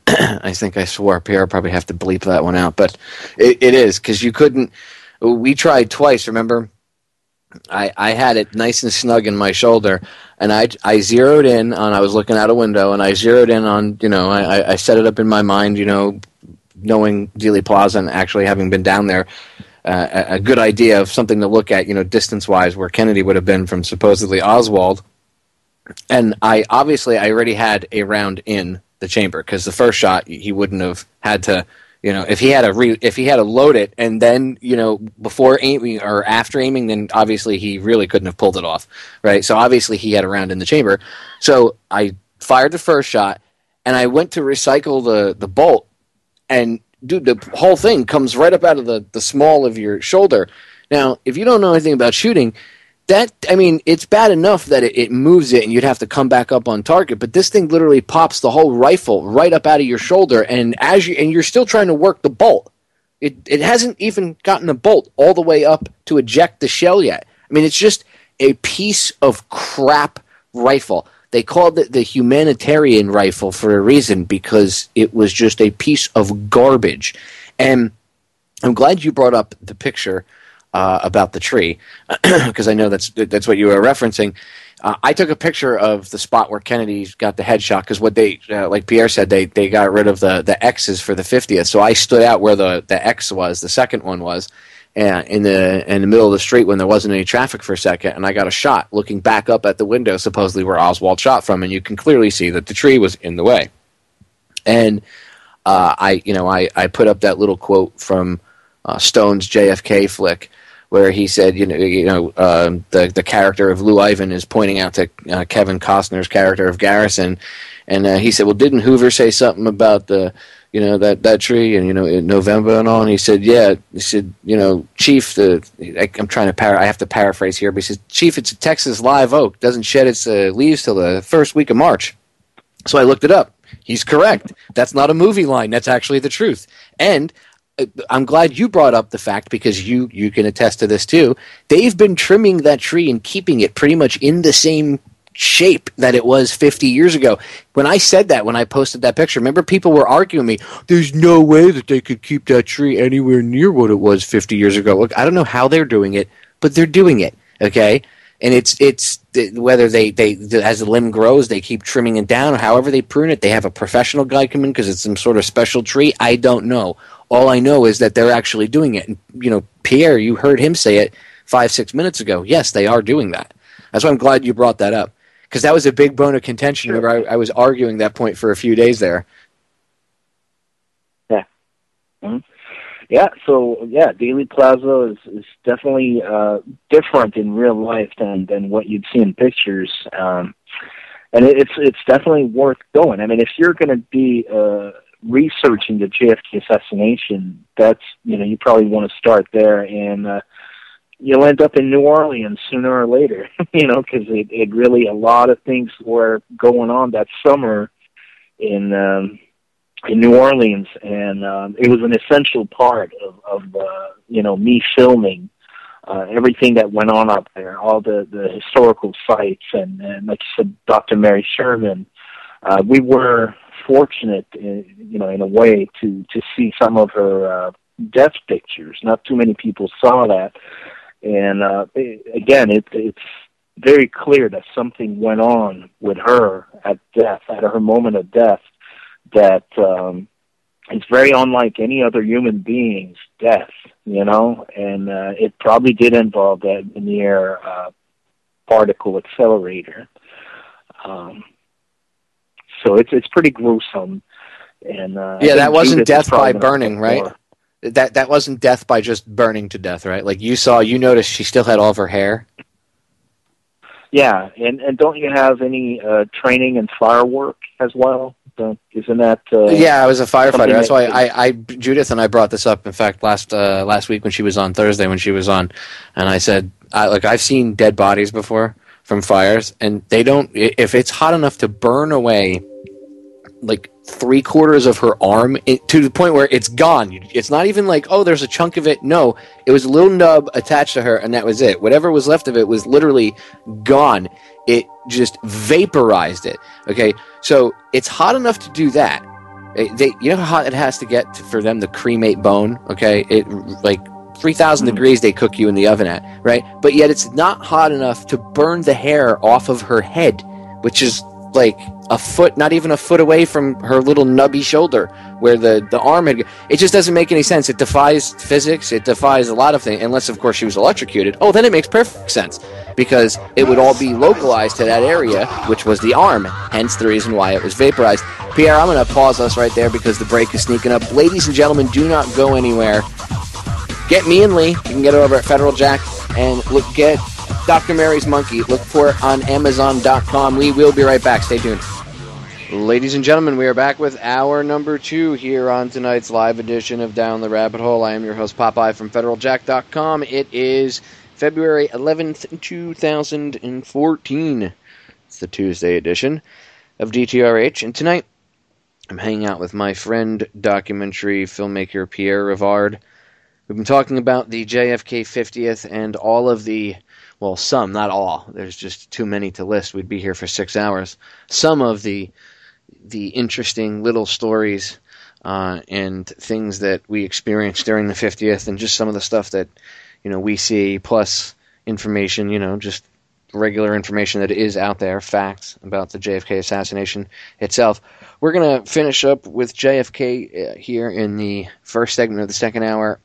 I think I swore. Pierre probably have to bleep that one out. But it is, because you couldn't... We tried twice, remember? I had it nice and snug in my shoulder, and I zeroed in on... I was looking out a window, and I zeroed in on, I set it up in my mind, knowing Dealey Plaza and actually having been down there, a good idea of something to look at, distance-wise, where Kennedy would have been from supposedly Oswald. And I already had a round in the chamber, because the first shot he wouldn't have had to, if he had to load it and then, before aiming or after aiming, then obviously he really couldn't have pulled it off, right? So obviously he had a round in the chamber. So I fired the first shot, and I went to recycle the bolt, and dude, the whole thing comes right up out of the small of your shoulder. Now, if you don't know anything about shooting, it's bad enough that it moves it and you'd have to come back up on target, but this thing literally pops the whole rifle right up out of your shoulder, and you're still trying to work the bolt. It hasn't even gotten the bolt all the way up to eject the shell yet. It's just a piece of crap rifle. They called it the humanitarian rifle for a reason, because it was just a piece of garbage. And I'm glad you brought up the picture about the tree, because I know that's what you were referencing. I took a picture of the spot where Kennedy's got the headshot, because what they, like Pierre said, they got rid of the X's for the 50th. So I stood out where the X was, the second one was, in the middle of the street when there wasn't any traffic for a second, and I got a shot looking back up at the window, supposedly where Oswald shot from, and you can clearly see that the tree was in the way. And I put up that little quote from Stone's JFK flick, where he said, the character of Lou Ivan is pointing out to Kevin Costner's character of Garrison, and he said, well, didn't Hoover say something about the, that tree and, in November and all? And he said, yeah. He said, Chief, I'm trying to I have to paraphrase here, but he says, Chief, it's a Texas live oak, doesn't shed its leaves till the first week of March. So I looked it up. He's correct. That's not a movie line. That's actually the truth. And I'm glad you brought up the fact, because you can attest to this too. They've been trimming that tree and keeping it pretty much in the same shape that it was 50 years ago. When I said that, when I posted that picture, remember people were arguing me, there's no way that they could keep that tree anywhere near what it was 50 years ago. Look, I don't know how they're doing it, but they're doing it, okay? And it's whether they as the limb grows, they keep trimming it down, or however they prune it. They have a professional guy come in because it's some sort of special tree. I don't know. All I know is that they're actually doing it. And, Pierre, you heard him say it 5-6 minutes ago. Yes, they are doing that. That's why I'm glad you brought that up, because that was a big bone of contention. Sure. Remember, I was arguing that point for a few days there. Yeah. Mm-hmm. Yeah, so, Dealey Plaza is definitely different in real life than what you'd see in pictures. And it's definitely worth going. If you're going to be researching the JFK assassination, that's, you probably want to start there, and you'll end up in New Orleans sooner or later, because it really, a lot of things were going on that summer in New Orleans, and it was an essential part of me filming everything that went on up there, all the historical sites, and like you said, Dr. Mary Sherman. We were fortunate, in a way, to see some of her death pictures. Not too many people saw that, and again, it's very clear that something went on with her at her moment of death, that it's very unlike any other human being's death, and it probably did involve that linear particle accelerator. So it's pretty gruesome. And that wasn't death by burning, right? That wasn't death by just burning to death, right? Like you noticed she still had all of her hair. Yeah, and don't you have any training in firework as well? Isn't that? Yeah, I was a firefighter. That's why I Judyth and I brought this up. In fact, last week when she was on Thursday, when she was on, and I said, I've seen dead bodies before from fires, and they don't. If it's hot enough to burn away, like 3/4 of her arm to the point where it's gone. It's not even like, oh, there's a chunk of it. No, it was a little nub attached to her, and that was it. Whatever was left of it was literally gone. It just vaporized it. Okay, so it's hot enough to do that. You know how hot it has to get for them to cremate bone. Okay, it like 3,000 degrees they cook you in the oven at, right? But yet it's not hot enough to burn the hair off of her head, which is like a foot, not even a foot away from her little nubby shoulder where the arm had. It just doesn't make any sense. It defies physics. It defies a lot of things, unless of course she was electrocuted. Oh, then it makes perfect sense, because it would all be localized to that area, which was the arm, hence the reason why it was vaporized. Pierre, I'm going to pause us right there because the break is sneaking up. Ladies and gentlemen, do not go anywhere. Get me and Lee. You can get it over at Federal Jack, and get Dr. Mary's Monkey. Look for it on Amazon.com. We will be right back. Stay tuned. Ladies and gentlemen, we are back with hour number 2 here on tonight's live edition of Down the Rabbit Hole. I am your host, Popeye, from FederalJack.com. It is February 11th, 2014. It's the Tuesday edition of DTRH, and tonight I'm hanging out with my friend, documentary filmmaker Pierre Rivard. We've been talking about the JFK 50th and all of the, well, some, not all. There's just too many to list. We'd be here for 6 hours. Some of the interesting little stories and things that we experienced during the 50th, and just some of the stuff that, we see, plus information, just regular information that is out there, facts about the JFK assassination itself. We're going to finish up with JFK here in the first segment of the second hour,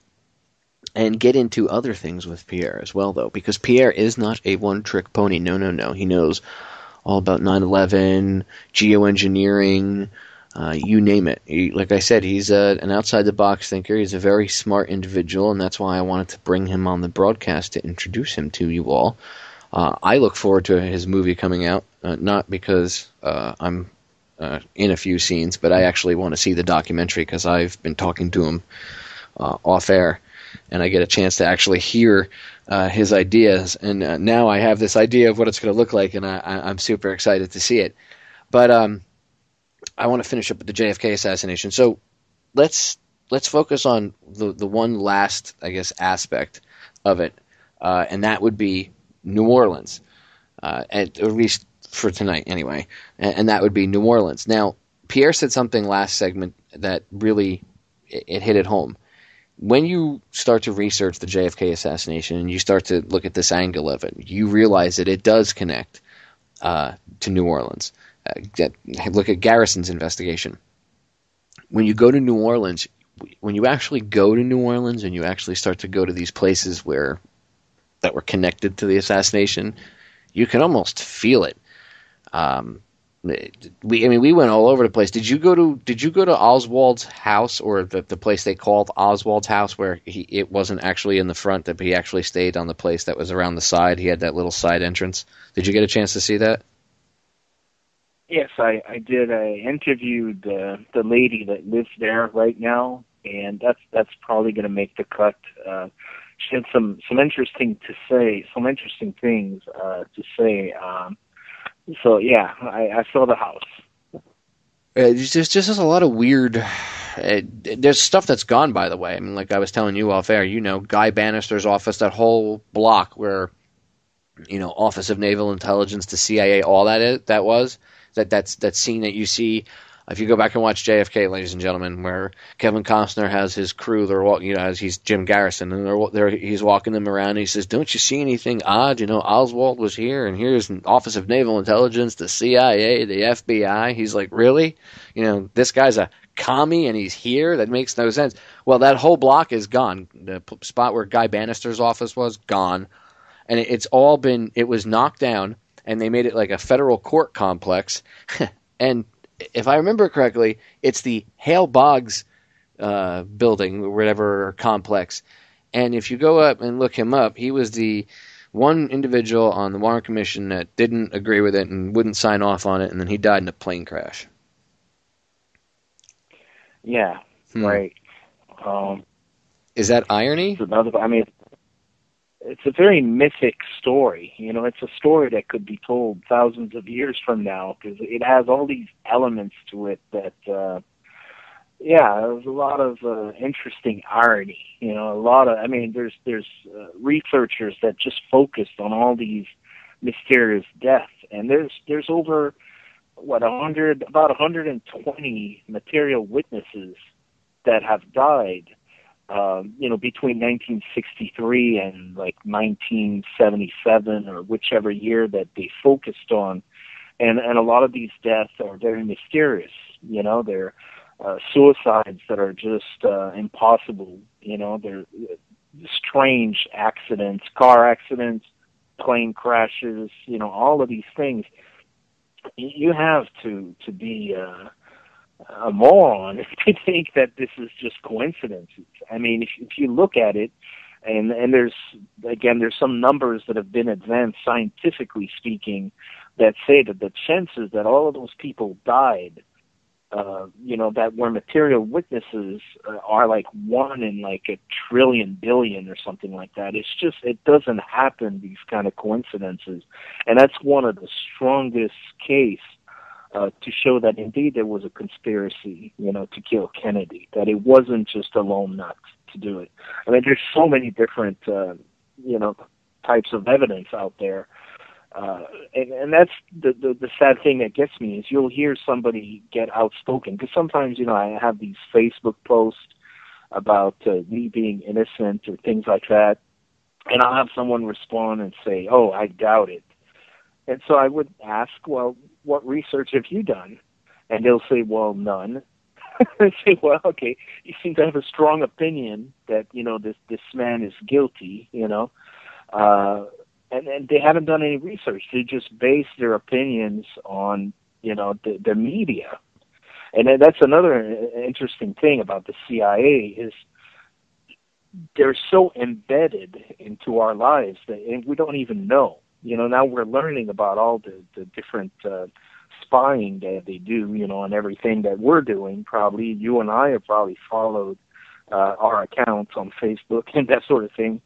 and get into other things with Pierre as well, though, because Pierre is not a one-trick pony. No. He knows all about 9/11, geoengineering, you name it. Like I said, he's an outside-the-box thinker. He's a very smart individual, and that's why I wanted to bring him on the broadcast to introduce him to you all. I look forward to his movie coming out, not because I'm in a few scenes, but I actually want to see the documentary because I've been talking to him off-air, and I get a chance to actually hear his ideas, and now I have this idea of what it's going to look like, and I'm super excited to see it. But I want to finish up with the JFK assassination. So let's focus on the one last, I guess, aspect of it, and that would be New Orleans, at least for tonight anyway, and that would be New Orleans. Now, Pierre said something last segment that really it hit it home. When you start to research the JFK assassination and you start to look at this angle of it, you realize that it does connect to New Orleans. Look at Garrison's investigation. When you go to New Orleans, when you actually go to New Orleans and you actually start to go to these places that were connected to the assassination, you can almost feel it. We went all over the place. Did you go to Oswald's house, or the place they called Oswald's house, where it wasn't actually in the front, but he actually stayed on the place that was around the side? He had that little side entrance. Did you get a chance to see that? Yes, I did. I interviewed the lady that lives there right now, and that's probably going to make the cut. She had some interesting things to say. So yeah, I saw the house. There's just a lot of weird there's stuff that's gone, by the way. I mean, like I was telling you off air, Guy Bannister's office, that whole block where, Office of Naval Intelligence, the CIA, all that scene that you see. If you go back and watch JFK, ladies and gentlemen, where Kevin Costner has his crew, they're walking, he's Jim Garrison, and he's walking them around, and he says, "Don't you see anything odd? Oswald was here, and here's an Office of Naval Intelligence, the CIA, the FBI." He's like, "Really? This guy's a commie, and he's here? That makes no sense." Well, that whole block is gone. The spot where Guy Bannister's office was, gone. And it was knocked down, and they made it like a federal court complex. And if I remember correctly, it's the Hale Boggs building, or whatever, or complex. And if you go up and look him up, he was the one individual on the Warren Commission that didn't agree with it and wouldn't sign off on it, and then he died in a plane crash. Yeah, right. Is that irony? It's a very mythic story. It's a story that could be told thousands of years from now, because it has all these elements to it that, there's a lot of interesting irony. There's researchers that just focused on all these mysterious deaths, and there's over about 120 material witnesses that have died. Between 1963 and like 1977, or whichever year that they focused on, and a lot of these deaths are very mysterious. They're suicides that are just impossible. They're strange accidents, car accidents, plane crashes. All of these things. You have to be a moron if you think that this is just coincidences. If you look at it, and there's some numbers that have been advanced scientifically speaking that say that the chances that all of those people died, that were material witnesses, are like 1 in like a trillion billion or something like that. It doesn't happen, these kind of coincidences. And that's one of the strongest case to show that indeed there was a conspiracy, to kill Kennedy, that it wasn't just a lone nut to do it. There's so many different, types of evidence out there. And that's the sad thing that gets me, is you'll hear somebody get outspoken, because sometimes, I have these Facebook posts about me being innocent or things like that, and I'll have someone respond and say, "Oh, I doubt it." And so I would ask, "Well, what research have you done?" And they'll say, "Well, none." I say, "Well, okay, you seem to have a strong opinion that, this man is guilty, and they haven't done any research. They just base their opinions on, the media. And that's another interesting thing about the CIA, is they're so embedded into our lives that we don't even know. Now we're learning about all the different spying that they do, and everything that we're doing. Probably you and I have probably followed our accounts on Facebook and that sort of thing.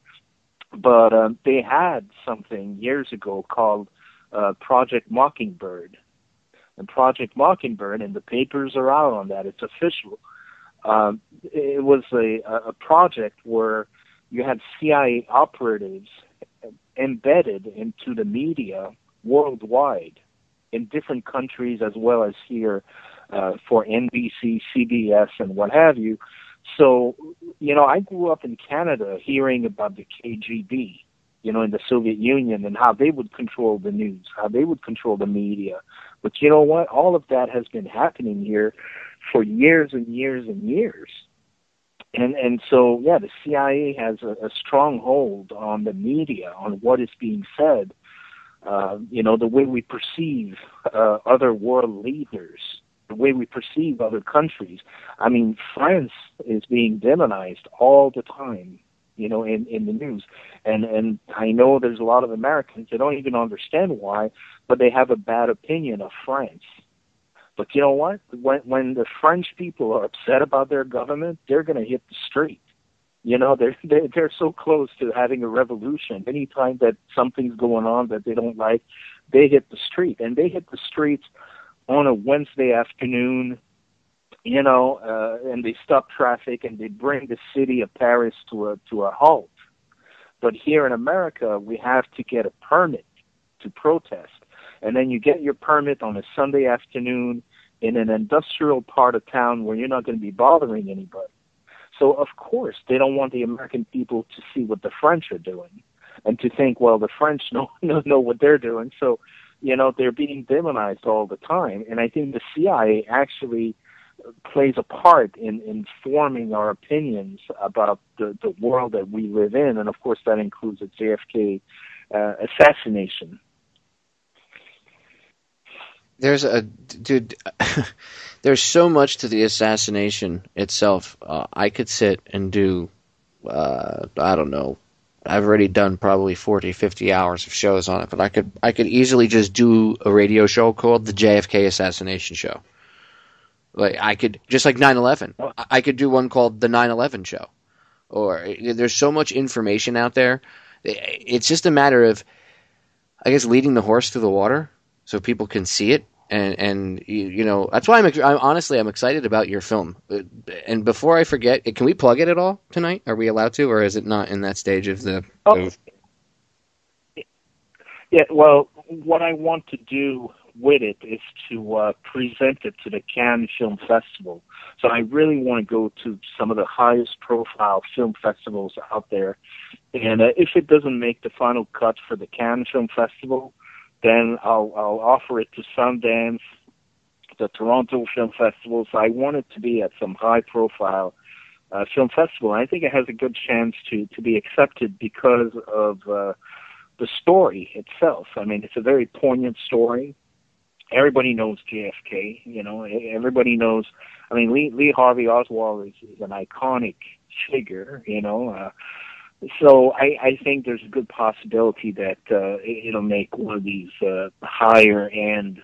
But they had something years ago called Project Mockingbird. And Project Mockingbird, and the papers are out on that, it's official. It was a project where you had CIA operatives embedded into the media worldwide, in different countries as well as here for NBC, CBS, and what have you. So, I grew up in Canada hearing about the KGB, in the Soviet Union, and how they would control the news, how they would control the media. But you know what? All of that has been happening here for years and years and years. And so, the CIA has a strong hold on the media, on what is being said, the way we perceive other world leaders, the way we perceive other countries. France is being demonized all the time, in the news. And I know there's a lot of Americans that don't even understand why, but they have a bad opinion of France. But you know what? When the French people are upset about their government, they're going to hit the street. They're so close to having a revolution. Anytime that something's going on that they don't like, they hit the street. And they hit the streets on a Wednesday afternoon and they stop traffic and they bring the city of Paris to a halt. But here in America, we have to get a permit to protest. And then you get your permit on a Sunday afternoon in an industrial part of town where you're not going to be bothering anybody. So, of course, they don't want the American people to see what the French are doing and to think, well, the French know what they're doing. So, they're being demonized all the time. And I think the CIA actually plays a part in forming our opinions about the world that we live in. And, of course, that includes the JFK assassination. There's so much to the assassination itself. I could sit and do, I don't know, I've already done probably 40, 50 hours of shows on it, but I could easily just do a radio show called the JFK Assassination Show. Like I could, just like 9/11, I could do one called the 9/11 Show. Or there's so much information out there. It's just a matter of, I guess, leading the horse through the water so people can see it. And that's why I'm excited about your film. And before I forget, can we plug it at all tonight? Are we allowed to, or is it not in that stage of the? Yeah. Well, what I want to do with it is to present it to the Cannes Film Festival. So I really want to go to some of the highest profile film festivals out there. And if it doesn't make the final cut for the Cannes Film Festival, then I'll offer it to Sundance, the Toronto Film Festival. So I want it to be at some high-profile film festival. And I think it has a good chance to be accepted because of the story itself. I mean, it's a very poignant story. Everybody knows JFK. Everybody knows. I mean, Lee Harvey Oswald is an iconic figure. So I think there's a good possibility that it'll make one of these higher-end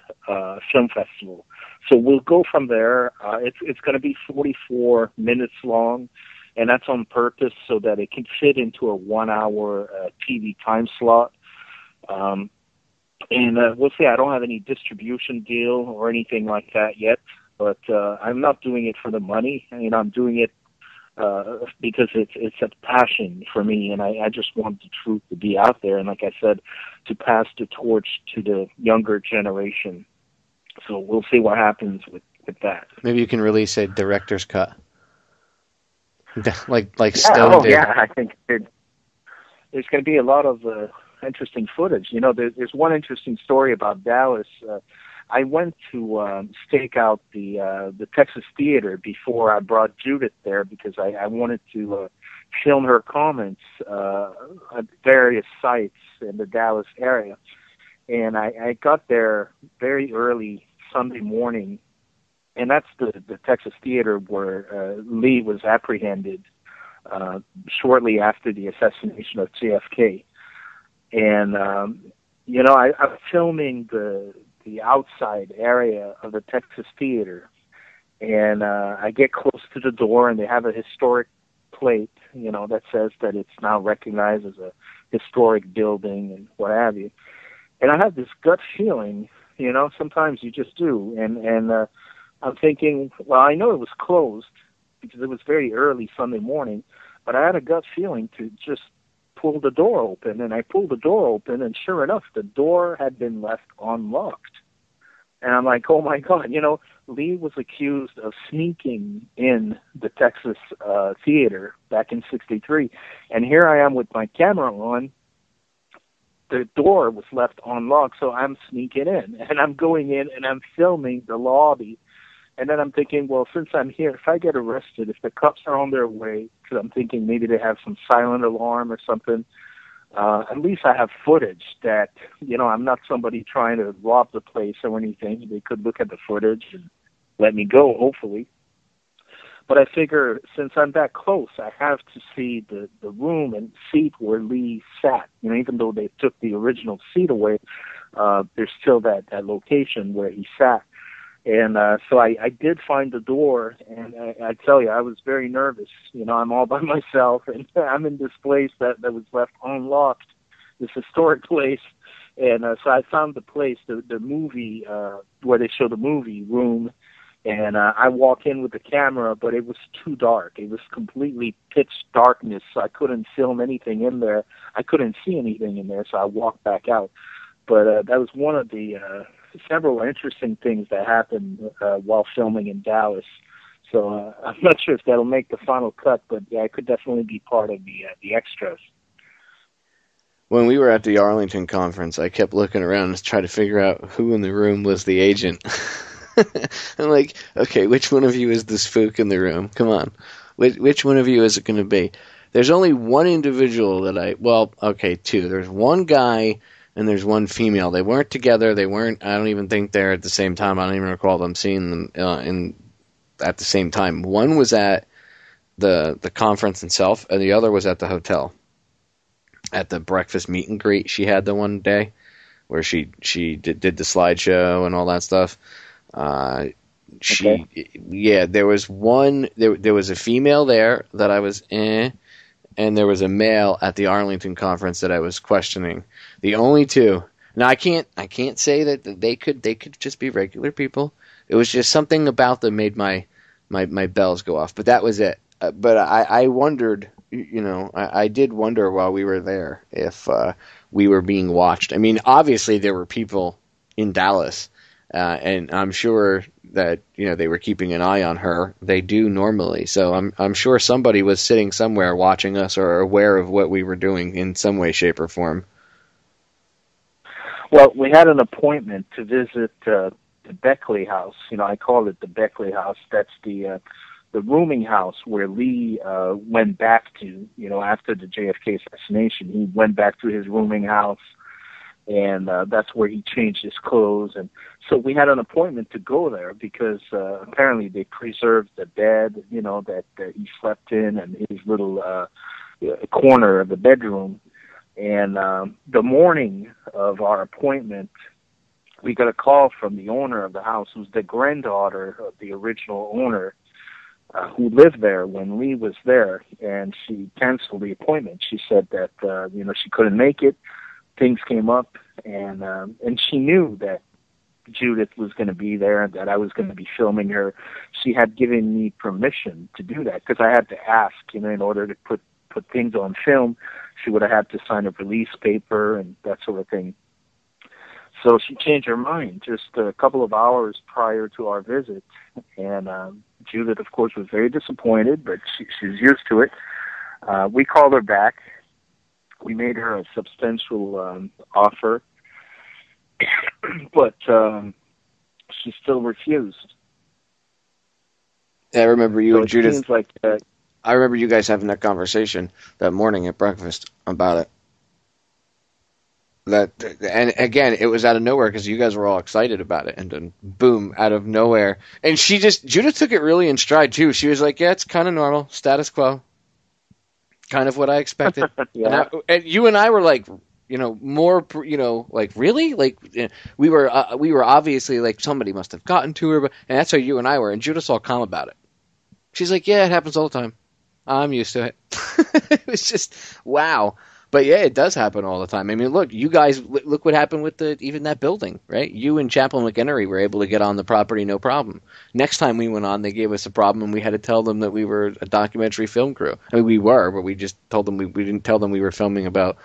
film festivals. So we'll go from there. It's going to be 44 minutes long, and that's on purpose so that it can fit into a 1-hour TV time slot. And we'll see. I don't have any distribution deal or anything like that yet, but I'm not doing it for the money. I'm doing it because it's a passion for me, and I just want the truth to be out there, and like I said, to pass the torch to the younger generation. So we'll see what happens with that. Maybe you can release a director's cut, like Stone did. Yeah, I think there's going to be a lot of interesting footage. There's one interesting story about Dallas. I went to stake out the Texas Theater before I brought Judyth there because I wanted to film her comments at various sites in the Dallas area. And I got there very early Sunday morning, and that's the Texas Theater where Lee was apprehended shortly after the assassination of JFK. And, I'm filming the outside area of the Texas Theater, and I get close to the door, and they have a historic plate, that says that it's now recognized as a historic building and what have you. And I have this gut feeling, sometimes you just do, and I'm thinking, well, I know it was closed because it was very early Sunday morning, but I had a gut feeling to just pull the door open, and I pulled the door open, and sure enough, the door had been left unlocked. And I'm like, oh my God, Lee was accused of sneaking in the Texas theater back in '63, and here I am with my camera on. The door was left unlocked, so I'm sneaking in, and I'm going in, and I'm filming the lobby. And then I'm thinking, well, since I'm here, if I get arrested, if the cops are on their way, because I'm thinking maybe they have some silent alarm or something, at least I have footage that, I'm not somebody trying to rob the place or anything. They could look at the footage and let me go, hopefully. But I figure since I'm that close, I have to see the room and seat where Lee sat. Even though they took the original seat away, there's still that location where he sat. And so I did find the door, and I tell you, I was very nervous. I'm all by myself, and I'm in this place that was left unlocked, this historic place. And so I found the place, the movie, where they show the movie room, And I walk in with the camera, but it was too dark. It was completely pitch darkness, so I couldn't film anything in there. I couldn't see anything in there, so I walked back out. But that was one of the several interesting things that happened while filming in Dallas. So I'm not sure if that'll make the final cut, but yeah, I could definitely be part of the extras. When we were at the Arlington conference, I kept looking around to try to figure out who in the room was the agent. I'm like, okay, which one of you is the spook in the room? Come on. Which one of you is it going to be? There's only one individual two. There's one guy and there's one female. They weren't together. I don't even think they're at the same time. I don't even recall them seeing them at the same time. One was at the conference itself, and the other was at the hotel. At the breakfast meet and greet she had the one day where she did the slideshow and all that stuff. There was one. There was a female there that I was and there was a male at the Arlington conference that I was questioning. The only two. Now I can't say that they could just be regular people. It was just something about them made my bells go off. But that was it. But I wondered. I did wonder while we were there if we were being watched. I mean, obviously there were people in Dallas. And I'm sure that they were keeping an eye on her. They do normally, so I'm sure somebody was sitting somewhere watching us or aware of what we were doing in some way, shape, or form. Well, we had an appointment to visit the Beckley House. I call it the Beckley House. That's the rooming house where Lee went back to. After the JFK assassination, he went back to his rooming house. And that's where he changed his clothes. And so we had an appointment to go there because apparently they preserved the bed, that he slept in and his little corner of the bedroom. And the morning of our appointment, we got a call from the owner of the house, who's the granddaughter of the original owner, who lived there when Lee was there. And she canceled the appointment. She said that, she couldn't make it. Things came up, and she knew that Judyth was going to be there and that I was going to be filming her. She had given me permission to do that because I had to ask, in order to put things on film, she would have had to sign a release paper and that sort of thing. So she changed her mind just a couple of hours prior to our visit, and Judyth, of course, was very disappointed, but she's used to it. We called her back. We made her a substantial offer, but she still refused. I remember you and Judyth. Seems like I remember you guys having that conversation that morning at breakfast about it. And again, it was out of nowhere because you guys were all excited about it, and then boom, out of nowhere. And Judyth took it really in stride too. She was like, "Yeah, it's kind of normal, status quo." Kind of what I expected. Yeah. And you and I were like, more, like really, like we were obviously like somebody must have gotten to her, and that's how you and I were. And Judyth's all calm about it. She's like, yeah, it happens all the time. I'm used to it. It was just wow. But yeah, it does happen all the time. I mean, look, you guys, look what happened with even that building, right? You and Chaplain McHenry were able to get on the property, no problem. Next time we went on, they gave us a problem, and we had to tell them that we were a documentary film crew. I mean, we were, but we just told them we didn't tell them we were filming about,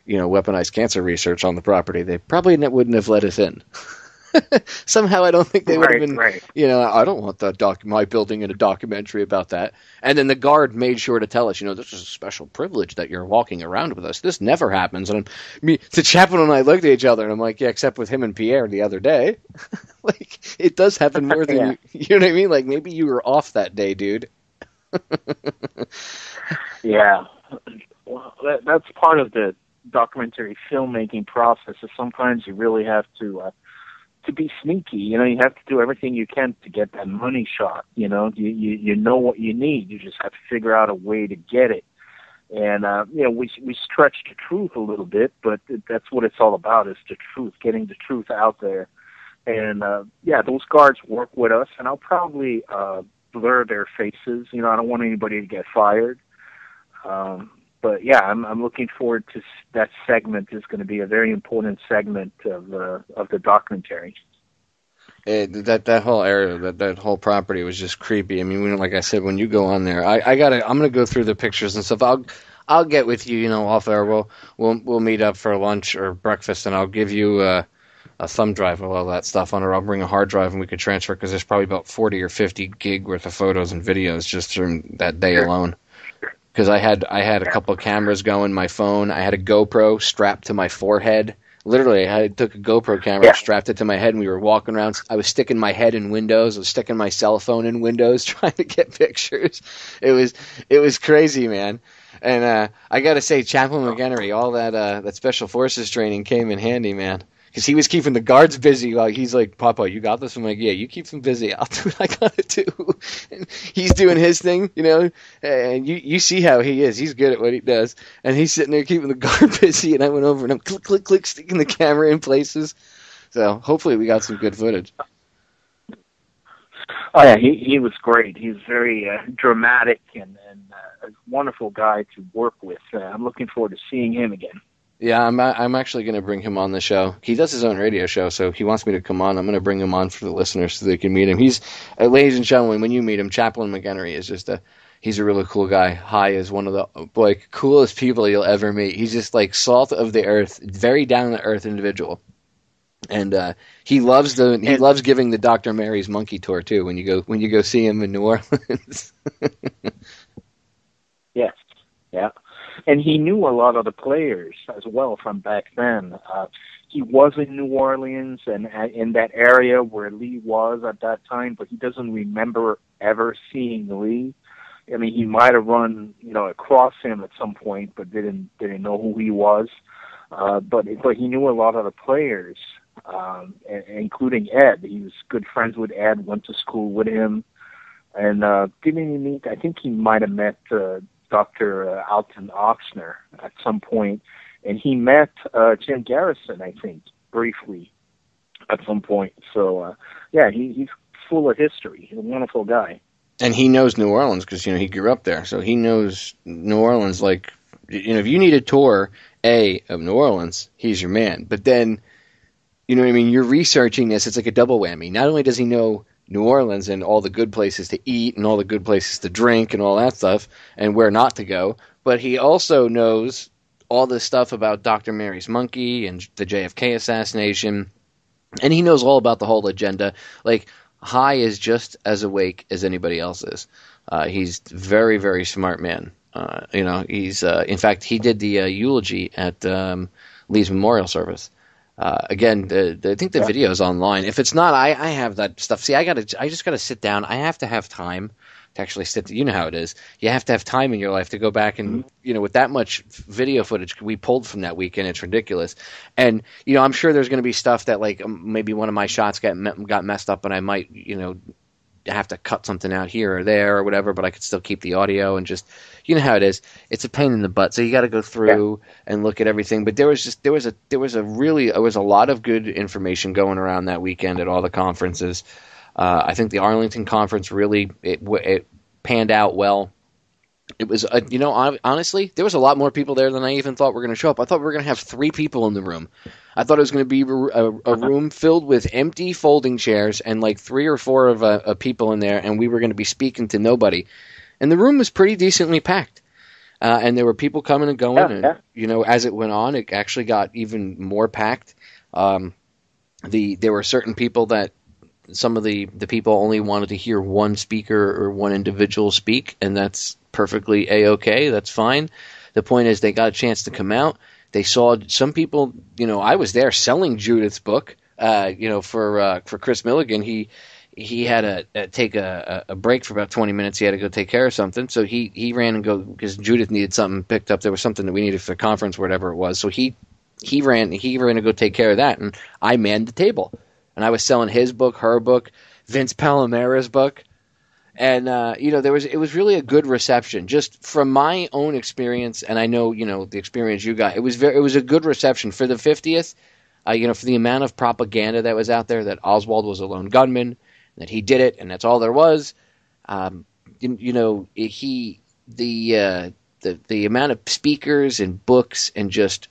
weaponized cancer research on the property. They probably wouldn't have let us in. Somehow I don't think they would have been, right. I don't want my building in a documentary about that. And then the guard made sure to tell us, this is a special privilege that you're walking around with us. This never happens. And the chaplain and I looked at each other, and I'm like, yeah, except with him and Pierre the other day. Like, it does happen more than yeah. you know what I mean? Like, maybe you were off that day, dude. Yeah. Well, that's part of the documentary filmmaking process. Is sometimes you really have to be sneaky. You have to do everything you can to get that money shot. You know what you need. You just have to figure out a way to get it. And we stretch the truth a little bit, but that's what it's all about: is the truth, getting the truth out there. And those guards work with us, and I'll probably blur their faces. I don't want anybody to get fired. But yeah, I'm looking forward to that segment. Is going to be a very important segment of the documentary. That whole area, that whole property was just creepy. I mean, like I said, when you go on there, I'm gonna go through the pictures and stuff. I'll get with you, off air. We'll meet up for lunch or breakfast, and I'll give you a thumb drive with all that stuff on, or I'll bring a hard drive and we could transfer, because there's probably about 40 or 50 gig worth of photos and videos just from that day alone. Because I had a couple of cameras going, my phone, I had a GoPro strapped to my forehead. Literally, I took a GoPro camera, strapped it to my head, and we were walking around. I was sticking my head in windows. I was sticking my cell phone in windows, trying to get pictures. It was crazy, man. And I got to say, Chaplain McGenery, all that Special Forces training came in handy, man. Because he was keeping the guards busy. Like, he's like, Papa, you got this? I'm like, yeah, you keep them busy. I'll do what I got to do. And he's doing his thing, and you see how he is. He's good at what he does. And he's sitting there keeping the guard busy, and I went over and I'm click, click, click, sticking the camera in places. So hopefully we got some good footage. Oh, yeah, he was great. He's very dramatic and a wonderful guy to work with. I'm looking forward to seeing him again. Yeah, I'm actually going to bring him on the show. He does his own radio show, so he wants me to come on. I'm going to bring him on for the listeners so they can meet him. He's, ladies and gentlemen, when you meet him, Chaplain McGenery is he's a really cool guy. High is one of the coolest people you'll ever meet. He's just like salt of the earth, very down to earth individual. And he loves giving the Dr. Mary's Monkey Tour too. When you go see him in New Orleans. Yes, yeah. And he knew a lot of the players as well from back then. He was in New Orleans and in that area where Lee was at that time, but he doesn't remember ever seeing Lee. I mean, he might have run, across him at some point, but didn't know who he was. But he knew a lot of the players, including Ed. He was good friends with Ed, went to school with him, and didn't he meet? I think he might have met Dr. Alton Ochsner at some point, and he met Jim Garrison, I think, briefly at some point. So, he's full of history. He's a wonderful guy. And he knows New Orleans because, he grew up there. So he knows New Orleans like, if you need a tour, of New Orleans, he's your man. But then, you're researching this. It's like a double whammy. Not only does he know New Orleans and all the good places to eat and all the good places to drink and all that stuff and where not to go, but he also knows all this stuff about Dr. Mary's Monkey and the JFK assassination, and he knows all about the whole agenda. Like, High is just as awake as anybody else is. He's very, very smart man. He's in fact, he did the eulogy at Lee's memorial service. Again, I think the video is online. If it's not, I have that stuff. See, I just gotta sit down. I have to have time to actually sit. You know how it is. You have to have time in your life to go back and, with that much video footage we pulled from that weekend, it's ridiculous. And, I'm sure there's going to be stuff that, like, maybe one of my shots got messed up and I might, have to cut something out here or there or whatever, but I could still keep the audio and just, you know how it is. It's a pain in the butt. So you got to go through and look at everything. But there was a lot of good information going around that weekend at all the conferences. I think the Arlington conference really, it panned out well. It was, honestly, there was a lot more people there than I even thought were going to show up. I thought we were going to have 3 people in the room. I thought it was going to be a room filled with empty folding chairs and like 3 or 4 of people in there, and we were going to be speaking to nobody. And the room was pretty decently packed. And there were people coming and going, and as it went on, it actually got even more packed. There were certain people that some of the people only wanted to hear one speaker or one individual speak, and that's perfectly A-okay. That's fine. The point is they got a chance to come out. They saw some people, I was there selling Judyth's book, for Chris Milligan. He had to take a break for about 20 minutes. He had to go take care of something. So he ran and go, because Judyth needed something picked up. There was something that we needed for the conference, whatever it was. So he ran to go take care of that. And I manned the table. And I was selling his book, her book, Vince Palomera's book. And, it was really a good reception. Just from my own experience, and I know, the experience you got, it was a good reception. For the 50th, for the amount of propaganda that was out there, that Oswald was a lone gunman, that he did it, and that's all there was. The amount of speakers and books and just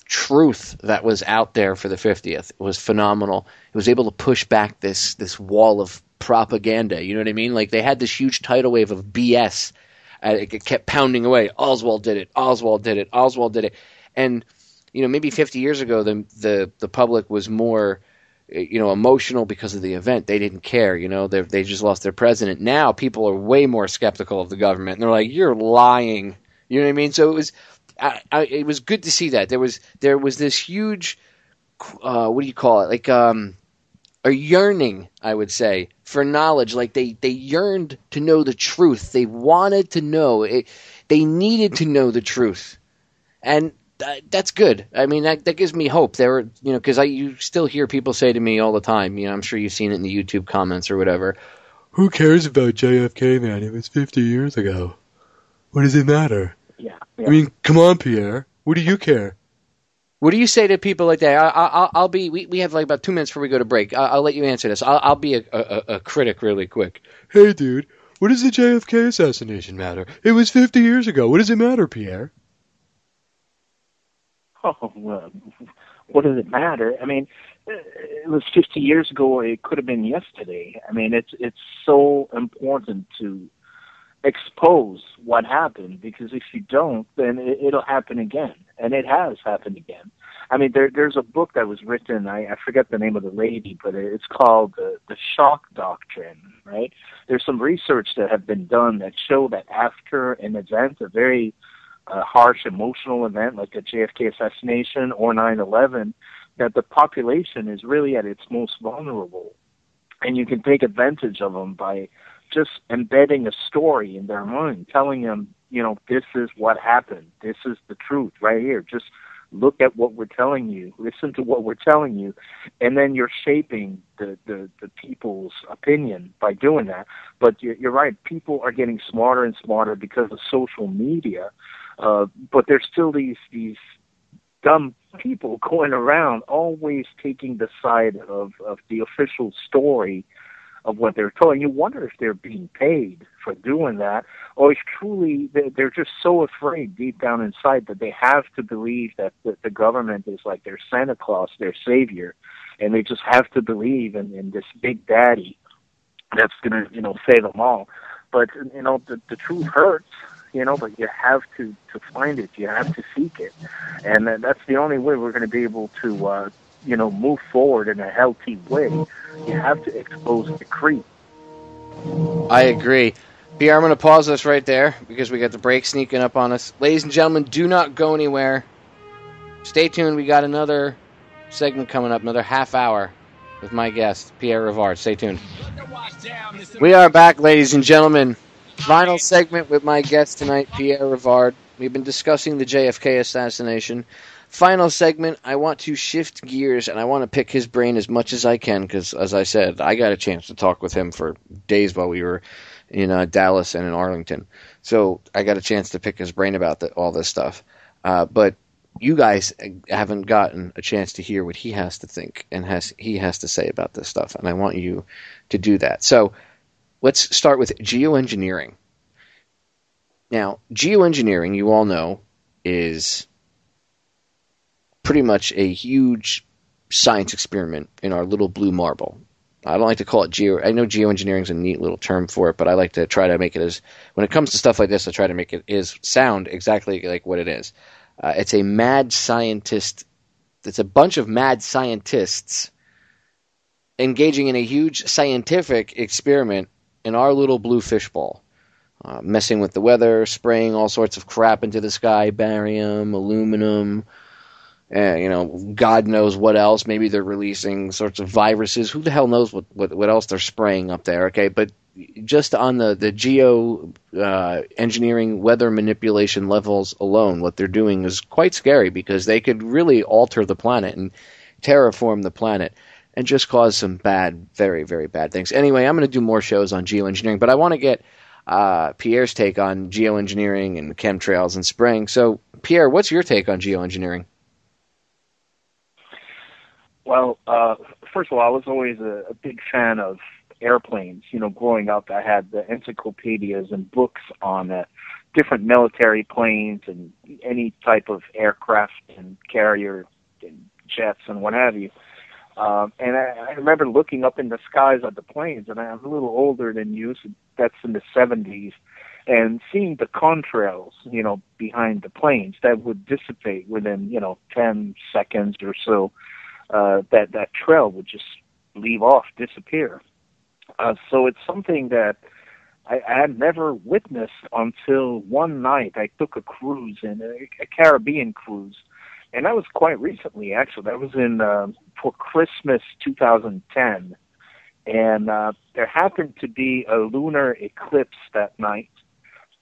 truth that was out there for the 50th was phenomenal. It was able to push back this wall of propaganda. You know what I mean? Like, they had this huge tidal wave of BS. It kept pounding away. Oswald did it. Oswald did it. Oswald did it. And, you know, maybe 50 years ago, the public was more, you know, emotional because of the event. They didn't care. You know, they just lost their president. Now people are way more skeptical of the government. And they're like, you're lying. You know what I mean? So it was good to see that. There was this huge, what do you call it? Like, a yearning, I would say, for knowledge. Like, they yearned to know the truth. They wanted to know it. They needed to know the truth. And that's good. I mean, that gives me hope. There were, you know, because you still hear people say to me all the time, you know, I'm sure you've seen it in the YouTube comments or whatever, who cares about JFK, man? It was 50 years ago. What does it matter? Yeah. I mean, come on, Pierre. What do you care? What do you say to people like that? I'll be. We have like about 2 minutes before we go to break. I'll let you answer this. I'll be a critic really quick. Hey, dude, what does the JFK assassination matter? It was 50 years ago. What does it matter, Pierre? Oh, well, what does it matter? I mean, it was 50 years ago. It could have been yesterday. I mean, it's so important to expose what happened, because if you don't, then it'll happen again, and it has happened again. I mean, there's a book that was written, I forget the name of the lady, but it's called the Shock Doctrine, right? There's some research that have been done that show that after an event, a very harsh emotional event like a JFK assassination or 9/11, that the population is really at its most vulnerable, and you can take advantage of them by just embedding a story in their mind, telling them, you know, this is what happened. This is the truth right here. Just look at what we're telling you. Listen to what we're telling you. And then you're shaping the people's opinion by doing that. But you're right. People are getting smarter and smarter because of social media. But there's still these dumb people going around always taking the side of the official story of what they're told. And you wonder if they're being paid for doing that, or if truly they're just so afraid deep down inside that they have to believe that the government is like their Santa Claus, their savior, and they just have to believe in this big daddy that's going to, you know, save them all. But, you know, the truth hurts, you know, but you have to find it. You have to seek it. And that's the only way we're going to be able to, you know, move forward in a healthy way. You have to expose the creep. I agree. Pierre, I'm going to pause us right there because we got the break sneaking up on us. Ladies and gentlemen, do not go anywhere. Stay tuned. We got another segment coming up, another half hour with my guest, Pierre Rivard. Stay tuned. We are back, ladies and gentlemen. Final segment with my guest tonight, Pierre Rivard. We've been discussing the JFK assassination. Final segment, I want to shift gears, and I want to pick his brain as much as I can, because, as I said, I got a chance to talk with him for days while we were in Dallas and in Arlington. So I got a chance to pick his brain about all this stuff. But you guys haven't gotten a chance to hear what he has to think and he has to say about this stuff, and I want you to do that. So let's start with geoengineering. Now, geoengineering, you all know, is pretty much a huge science experiment in our little blue marble. I don't like to call it I know geoengineering is a neat little term for it, but I like to try to make it as, when it comes to stuff like this, I try to make it sound exactly like what it is. It's a mad scientist. It's a bunch of mad scientists engaging in a huge scientific experiment in our little blue fishbowl. Messing with the weather, spraying all sorts of crap into the sky, barium, aluminum, you know, God knows what else. Maybe they're releasing sorts of viruses. Who the hell knows what else they're spraying up there, okay? But just on the engineering weather manipulation levels alone, what they're doing is quite scary, because they could really alter the planet and terraform the planet and just cause some bad, very, very bad things. Anyway, I'm going to do more shows on geoengineering, but I want to get Pierre's take on geoengineering and chemtrails and spraying. So, Pierre, what's your take on geoengineering? Well, first of all, I was always a big fan of airplanes. You know, growing up, I had the encyclopedias and books on different military planes and any type of aircraft and carrier and jets and what have you. And I remember looking up in the skies at the planes, and I'm a little older than you, so that's in the 70s, and seeing the contrails, behind the planes that would dissipate within, 10 seconds or so. That trail would just leave off, disappear. So it's something that I had never witnessed until one night I took a cruise, a Caribbean cruise, and that was quite recently, actually. That was for Christmas 2010, and there happened to be a lunar eclipse that night,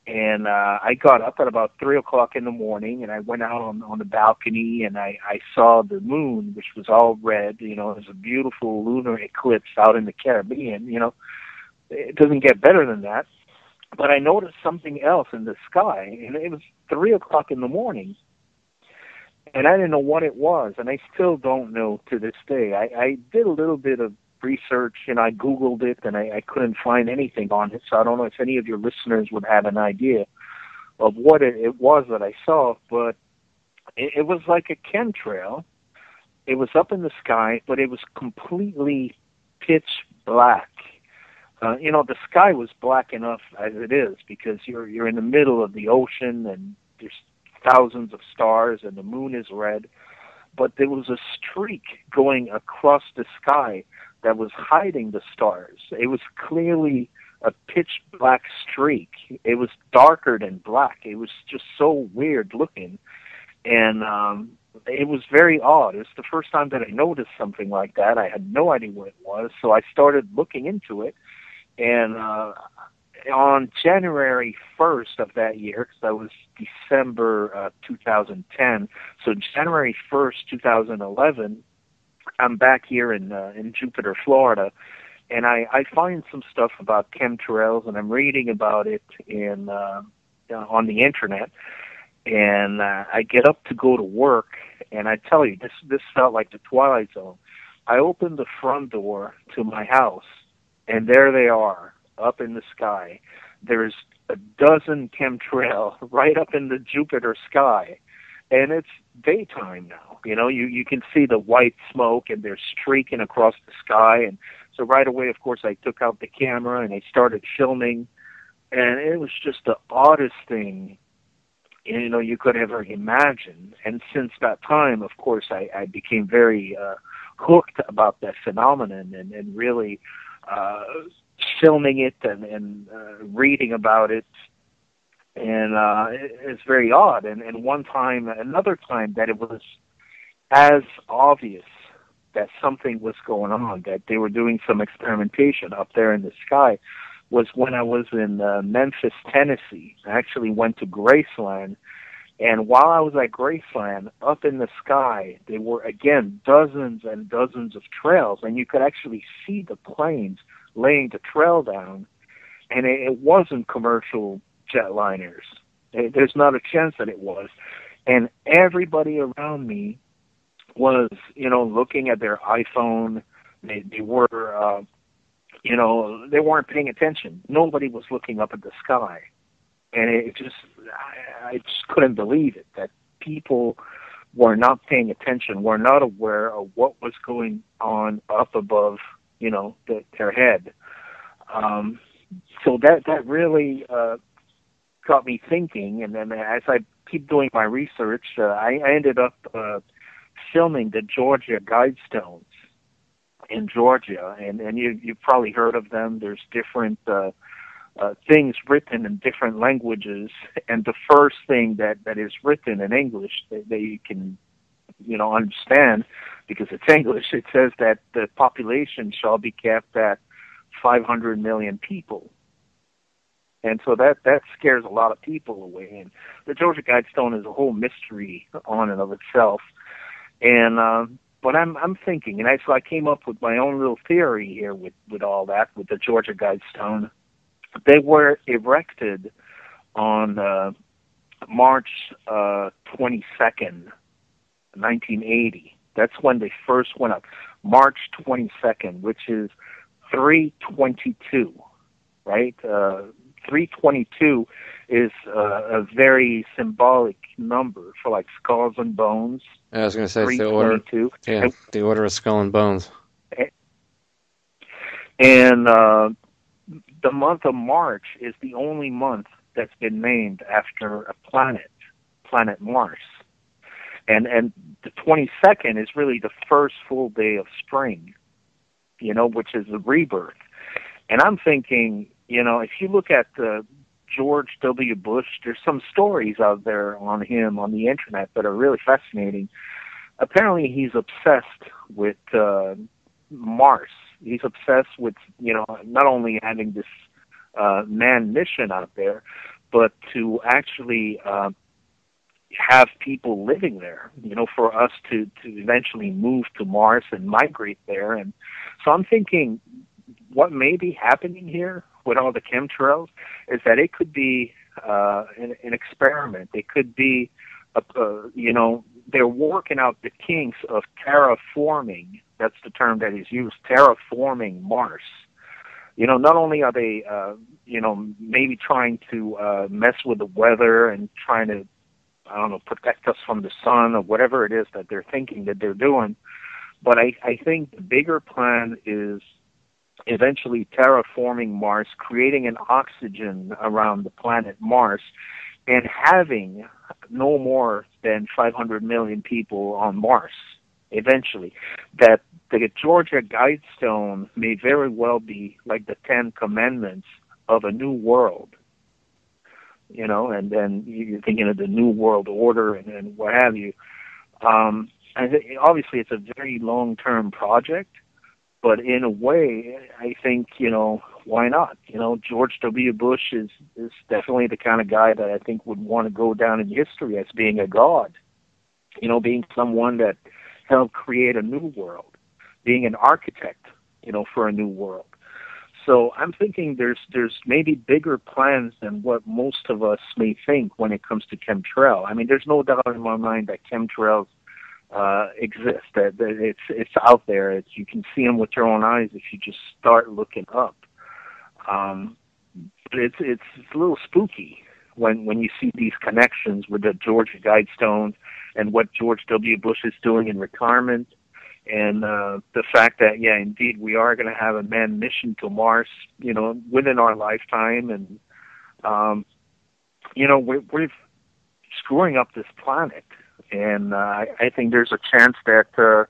and I got up at about 3 o'clock in the morning, and I went out on the balcony, and I saw the moon, which was all red. It was a beautiful lunar eclipse out in the Caribbean. It doesn't get better than that. But I noticed something else in the sky, and it was 3 o'clock in the morning, and I didn't know what it was, and I still don't know to this day. I did a little bit of research, and I Googled it, and I couldn't find anything on it, so I don't know if any of your listeners would have an idea of what it was that I saw, but it was like a chemtrail. It was up in the sky, but it was completely pitch black. The sky was black enough as it is because you're in the middle of the ocean and there's thousands of stars and the moon is red, but there was a streak going across the sky that was hiding the stars. It was clearly a pitch black streak. It was darker than black. It was just so weird looking, and it was very odd. It was the first time that I noticed something like that. I had no idea what it was, so I started looking into it. And on January 1st of that year, because that was December 2010, so January 1st, 2011, I'm back here in Jupiter, Florida, and I find some stuff about chemtrails, and I'm reading about it on the internet, and I get up to go to work, and I tell you, this felt like the Twilight Zone. I opened the front door to my house, and there they are, up in the sky. There's a dozen chemtrails right up in the Jupiter sky. And it's daytime now. You can see the white smoke, and they're streaking across the sky. And so right away, of course, I took out the camera, and I started filming. And it was just the oddest thing, you could ever imagine. And since that time, of course, I became very hooked about that phenomenon and really filming it and reading about it, and it's very odd. And another time that it was as obvious that something was going on, that they were doing some experimentation up there in the sky, was when I was in Memphis, Tennessee. I actually went to Graceland, and while I was at Graceland, up in the sky, there were, again, dozens and dozens of trails, and you could actually see the planes laying the trail down, and it wasn't commercial jetliners. There's not a chance that it was. And everybody around me was, looking at their iPhone. They were, they weren't paying attention. Nobody was looking up at the sky. And I just couldn't believe it, that people were not paying attention, were not aware of what was going on up above, their head. So that really got me thinking, and then as I keep doing my research, I ended up filming the Georgia Guidestones in Georgia, and you've probably heard of them. There's different things written in different languages, and the first thing that is written in English that you can understand, because it's English, it says that the population shall be kept at 500 million people. And so that scares a lot of people away. And the Georgia Guidestone is a whole mystery on and of itself. And but I'm thinking, and so I came up with my own little theory here with all that, with the Georgia Guidestone. They were erected on March 22nd, 1980. That's when they first went up. March 22nd, which is 3/22, right? 3/22 is a very symbolic number for like skulls and bones. I was going to say it's the order. Yeah, the order of skull and bones. And the month of March is the only month that's been named after a planet Mars. And the 22nd is really the first full day of spring, which is the rebirth. And I'm thinking, if you look at George W. Bush, there's some stories out there on him on the internet that are really fascinating. Apparently he's obsessed with Mars. He's obsessed with, not only having this manned mission out there, but to actually have people living there, for us to eventually move to Mars and migrate there. And so I'm thinking what may be happening here with all the chemtrails is that it could be an experiment. It could be, they're working out the kinks of terraforming. That's the term that is used, terraforming Mars. Not only are they, maybe trying to mess with the weather and trying to, protect us from the sun or whatever it is that they're thinking that they're doing, but I think the bigger plan is eventually terraforming Mars, creating an oxygen around the planet Mars, and having no more than 500 million people on Mars eventually. That the Georgia Guidestone may very well be like the 10 Commandments of a new world. And then you're thinking of the New World Order and what have you. Obviously, it's a very long-term project, but in a way, I think, why not? George W. Bush is definitely the kind of guy that I think would want to go down in history as being a god, being someone that helped create a new world, being an architect, for a new world. So I'm thinking there's maybe bigger plans than what most of us may think when it comes to chemtrail. I mean, there's no doubt in my mind that chemtrails exist. That it's out there. You can see them with your own eyes if you just start looking up. But it's a little spooky when you see these connections with the Georgia Guidestone and what George W. Bush is doing in retirement. And the fact that, yeah, indeed, we are going to have a manned mission to Mars, within our lifetime. And, we're screwing up this planet. And I think there's a chance that a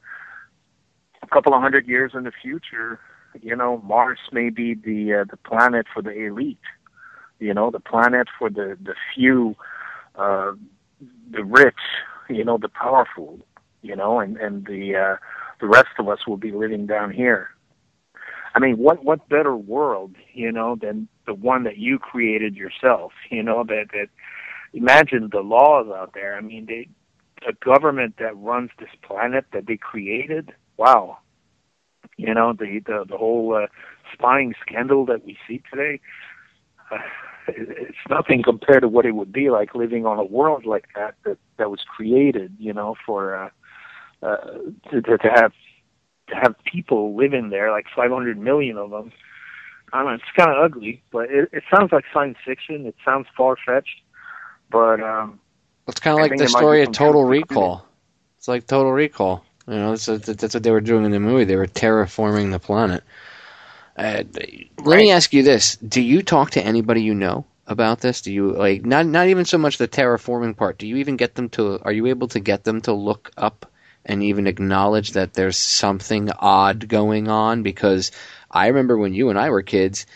couple of 100 years in the future, Mars may be the planet for the elite, the planet for the few, the rich, the powerful, and the rest of us will be living down here. I mean, what better world, than the one that you created yourself, that imagine the laws out there. I mean, a government that runs this planet that they created. Wow. The whole spying scandal that we see today, it's nothing compared to what it would be like living on a world like that was created, for to have people living there, like 500 million of them. I don't know, it's kind of ugly, but it sounds like science fiction. It sounds far-fetched, but it's kind of like the story of Total Recall. It's like Total Recall. That's what they were doing in the movie. They were terraforming the planet. Let me ask you this: do you talk to anybody you know about this? Do you not even so much the terraforming part? Do you even get them to? Are you able to get them to look up and even acknowledge that there's something odd going on? Because I remember when you and I were kids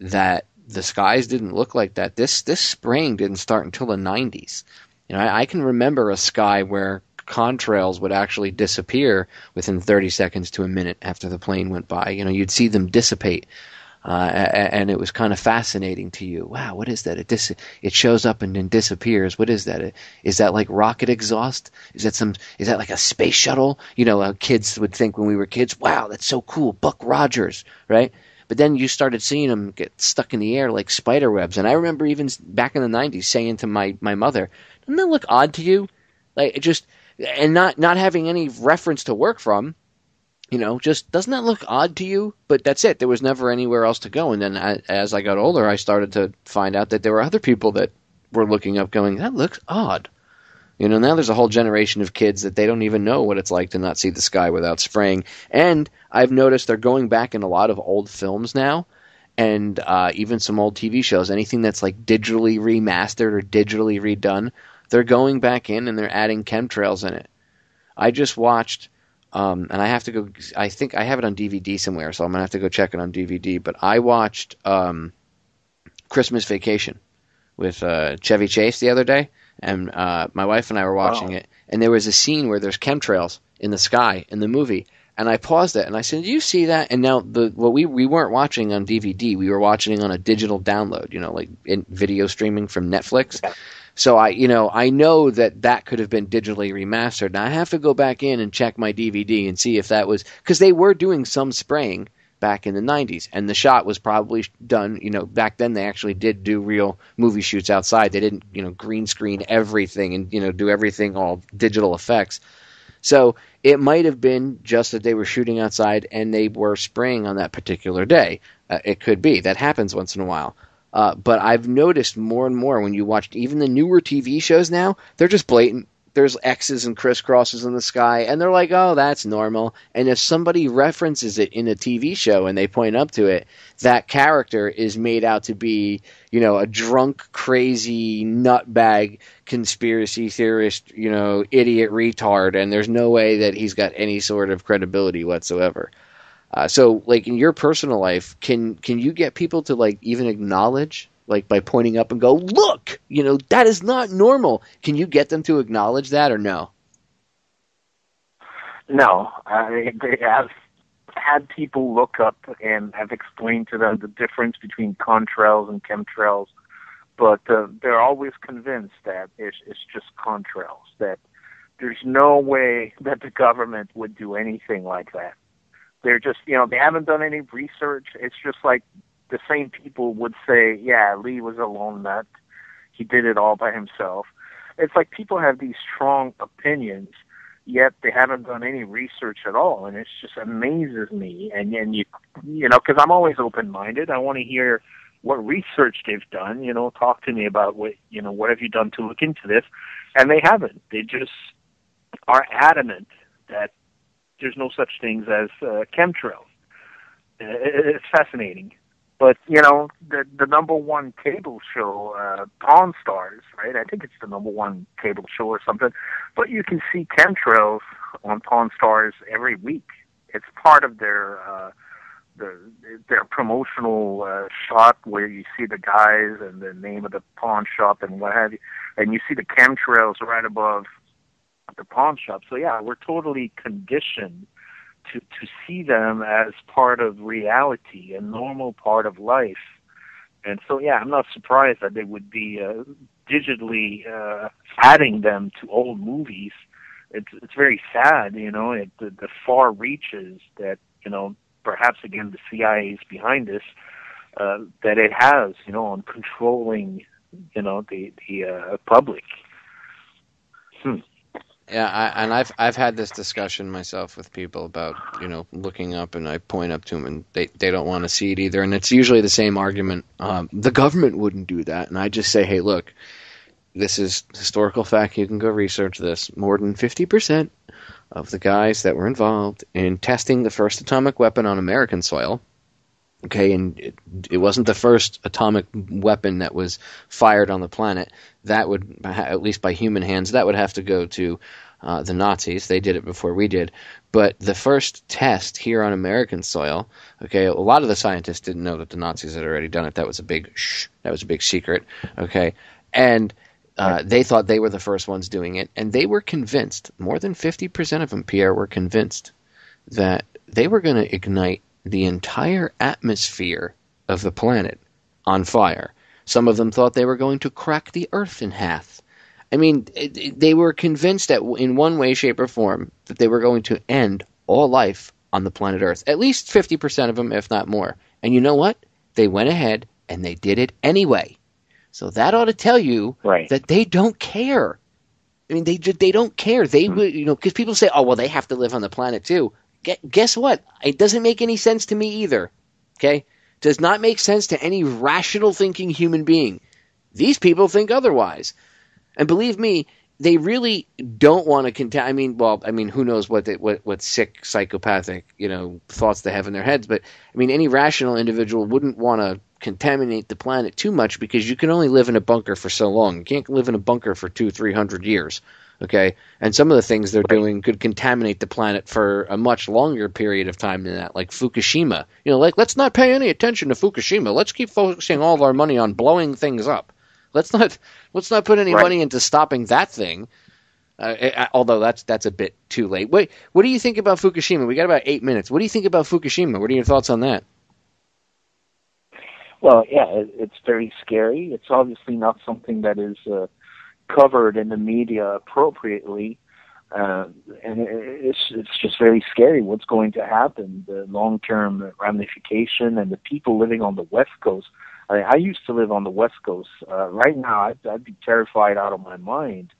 that the skies didn't look like that. This spraying didn't start until the 90s. I can remember a sky where contrails would actually disappear within 30 seconds to a minute after the plane went by. You'd see them dissipate. And it was kind of fascinating to you. Wow, what is that? It shows up and then disappears. What is that? Is that like rocket exhaust? Is that like a space shuttle? Kids would think when we were kids, wow, that's so cool. Buck Rogers, right? But then you started seeing them get stuck in the air like spider webs. And I remember even back in the 90s saying to my mother, doesn't that look odd to you? And not having any reference to work from. You know, just doesn't that look odd to you? But that's it. There was never anywhere else to go. And then as I got older, I started to find out that there were other people that were looking up going, that looks odd. You know, now there's a whole generation of kids that they don't even know what it's like to not see the sky without spraying. And I've noticed they're going back in a lot of old films now, and even some old TV shows, anything that's like digitally remastered or digitally redone, they're going back in and they're adding chemtrails in it. I just watched... and I have to go, I think I have it on DVD somewhere, so I'm going to have to go check it on DVD. But I watched Christmas Vacation with Chevy Chase the other day, and my wife and I were watching it, and there was a scene where there's chemtrails in the sky in the movie, and I paused it, and I said, "Do you see that?" And now, we weren't watching on DVD, we were watching on a digital download, you know, like in video streaming from Netflix. So I know that could have been digitally remastered. Now I have to go back in and check my DVD and see if that was, because they were doing some spraying back in the 90s, and the shot was probably done, you know, back then they actually did do real movie shoots outside. They didn't, you know, green screen everything and, you know, do everything all digital effects. So it might have been just that they were shooting outside and they were spraying on that particular day. It could be. That happens once in a while. But I've noticed more and more when you watch even the newer TV shows now, they're just blatant. There's X's and crisscrosses in the sky, and they're like, oh, that's normal. And if somebody references it in a TV show and they point up to it, that character is made out to be, you know, a drunk, crazy, nutbag, conspiracy theorist, you know, idiot retard, and there's no way that he's got any sort of credibility whatsoever. So, like, in your personal life, can you get people to, like, even acknowledge, like, by pointing up and go, look, you know, that is not normal. Can you get them to acknowledge that or no? No. I've had people look up and I've explained to them the difference between contrails and chemtrails, but they're always convinced that it's just contrails, that there's no way that the government would do anything like that. They're just, you know, they haven't done any research. It's just like the same people would say, yeah, Lee was a lone nut. He did it all by himself. It's like people have these strong opinions, yet they haven't done any research at all. And it just amazes me. And then, you know, because I'm always open-minded. I want to hear what research they've done. You know, talk to me about what have you done to look into this? And they haven't. They just are adamant that there's no such things as chemtrails. It's fascinating. But, you know, the number one cable show, Pawn Stars, right? I think it's the number one cable show or something. But you can see chemtrails on Pawn Stars every week. It's part of their promotional shot where you see the guys and the name of the pawn shop and what have you. And you see the chemtrails right above the pawn shop. So yeah, we're totally conditioned to see them as part of reality, a normal part of life. And so yeah, I'm not surprised that they would be digitally adding them to old movies. It's very sad, you know, the far reaches that, you know, perhaps again the CIA is behind this, that it has, you know, on controlling, you know, the public. Yeah, I've had this discussion myself with people about, you know, looking up, and I point up to them and they don't want to see it either, and it's usually the same argument. The government wouldn't do that, and I just say, hey, look, this is historical fact. You can go research this. More than 50% of the guys that were involved in testing the first atomic weapon on American soil, okay, and it wasn't the first atomic weapon that was fired on the planet. That would, at least by human hands, that would have to go to the Nazis. They did it before we did. But the first test here on American soil, okay, a lot of the scientists didn't know that the Nazis had already done it. That was a big secret, okay? And they thought they were the first ones doing it, and they were convinced, more than 50% of them, Pierre, were convinced that they were going to ignite the entire atmosphere of the planet on fire. Some of them thought they were going to crack the earth in half. I mean, they were convinced that in one way, shape, or form that they were going to end all life on the planet Earth. At least 50% of them, if not more. And you know what? They went ahead and they did it anyway. So that ought to tell you that they don't care. I mean, they don't care. They, you know, because people say, oh, well, they have to live on the planet too. guess what? It doesn't make any sense to me either. Okay? Does not make sense to any rational thinking human being. These people think otherwise. And believe me, they really don't want to who knows what sick psychopathic, thoughts they have in their heads, but any rational individual wouldn't want to contaminate the planet too much, because you can only live in a bunker for so long. You can't live in a bunker for 200-300 years. Okay, and some of the things they're doing could contaminate the planet for a much longer period of time than that, like Fukushima. Let's not pay any attention to Fukushima. Let's keep focusing all of our money on blowing things up. Let's not put any money into stopping that thing. Although that's a bit too late. Wait, what do you think about Fukushima? We got about 8 minutes. What do you think about Fukushima? What are your thoughts on that? Well, yeah, it's very scary. It's obviously not something that is covered in the media appropriately, and it's just very scary what's going to happen, the long-term ramification, and the people living on the West Coast. I used to live on the West Coast. Right now, I'd be terrified out of my mind,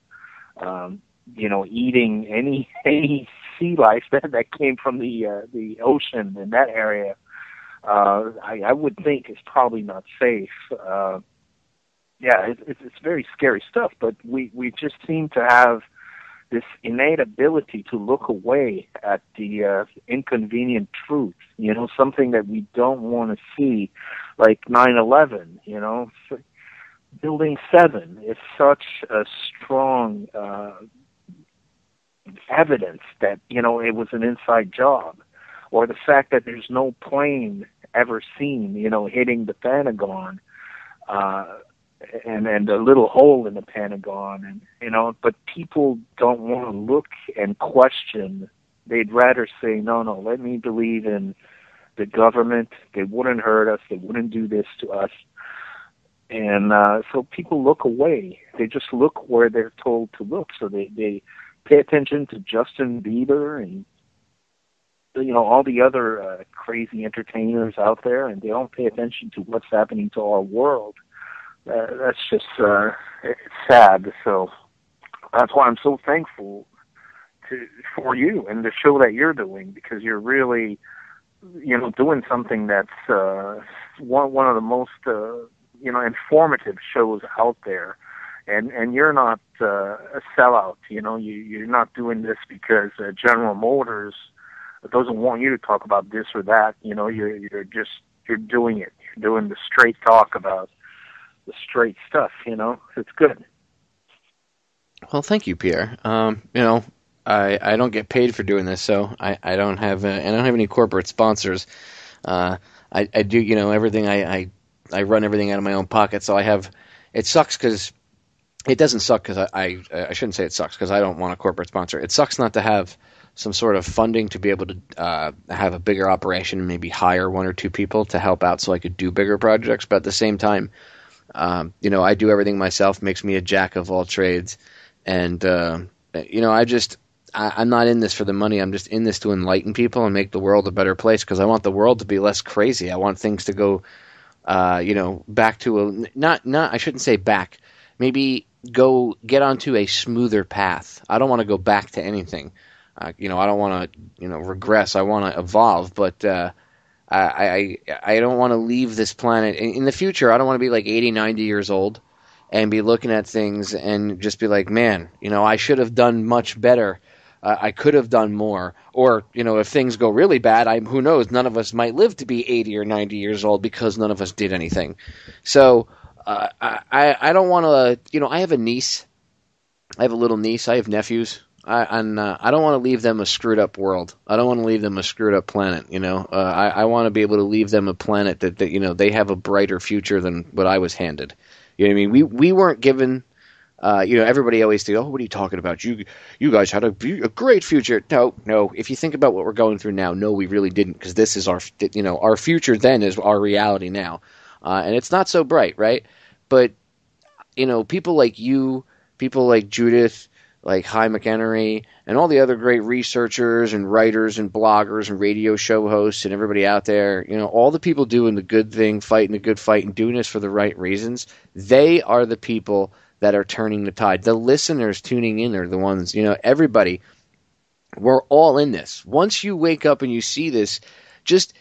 eating any sea life that came from the ocean in that area. I would think it's probably not safe. It's very scary stuff, but we just seem to have this innate ability to look away at the inconvenient truth, something that we don't want to see, like 9/11, Building 7 is such a strong evidence that, it was an inside job, or the fact that there's no plane ever seen, hitting the Pentagon, and a little hole in the Pentagon, and but people don't want to look and question. They'd rather say, no, let me believe in the government. They wouldn't hurt us. They wouldn't do this to us. And so people look away. They just look where they're told to look. So they pay attention to Justin Bieber and all the other crazy entertainers out there, and they don't pay attention to what's happening to our world. That's just it's sad. So that's why I'm so thankful for you and the show that you're doing, because you're really, doing something that's one of the most informative shows out there. And you're not a sellout. You're not doing this because General Motors doesn't want you to talk about this or that. You're doing it. You're doing the straight talk about the straight stuff. It's good. Well, thank you, Pierre. I don't get paid for doing this, so I don't have any corporate sponsors. I do everything. I run everything out of my own pocket, so I have. It sucks because it doesn't suck because I shouldn't say it sucks because I don't want a corporate sponsor. It sucks not to have some sort of funding to be able to have a bigger operation and maybe hire one or two people to help out so I could do bigger projects. But at the same time, I do everything myself. Makes me a jack of all trades, and I'm not in this for the money. I'm just in this to enlighten people and make the world a better place, because I want the world to be less crazy. I want things to go, back to I shouldn't say back. Maybe get onto a smoother path. I don't want to go back to anything. I don't want to, regress. I want to evolve, but I don't want to leave this planet. In the future, I don't want to be like 80, 90 years old and be looking at things and just be like, man, I should have done much better. I could have done more. Or, if things go really bad, who knows, none of us might live to be 80 or 90 years old because none of us did anything. So I don't want to, I have a niece. I have a little niece. I have nephews. I don't want to leave them a screwed up world. I don't want to leave them a screwed up planet. I want to be able to leave them a planet that they have a brighter future than what I was handed. You know what I mean? We weren't given. Everybody always thinks, oh, what are you talking about? You guys had a great future. No. If you think about what we're going through now, no, we really didn't, because this is our future then is our reality now, and it's not so bright, right? But people like you, people like Judyth, like Hy McEnery, and all the other great researchers and writers and bloggers and radio show hosts and everybody out there, all the people doing the good thing, fighting the good fight, and doing this for the right reasons, they are the people that are turning the tide. The listeners tuning in are the ones, everybody. We're all in this. Once you wake up and you see this, just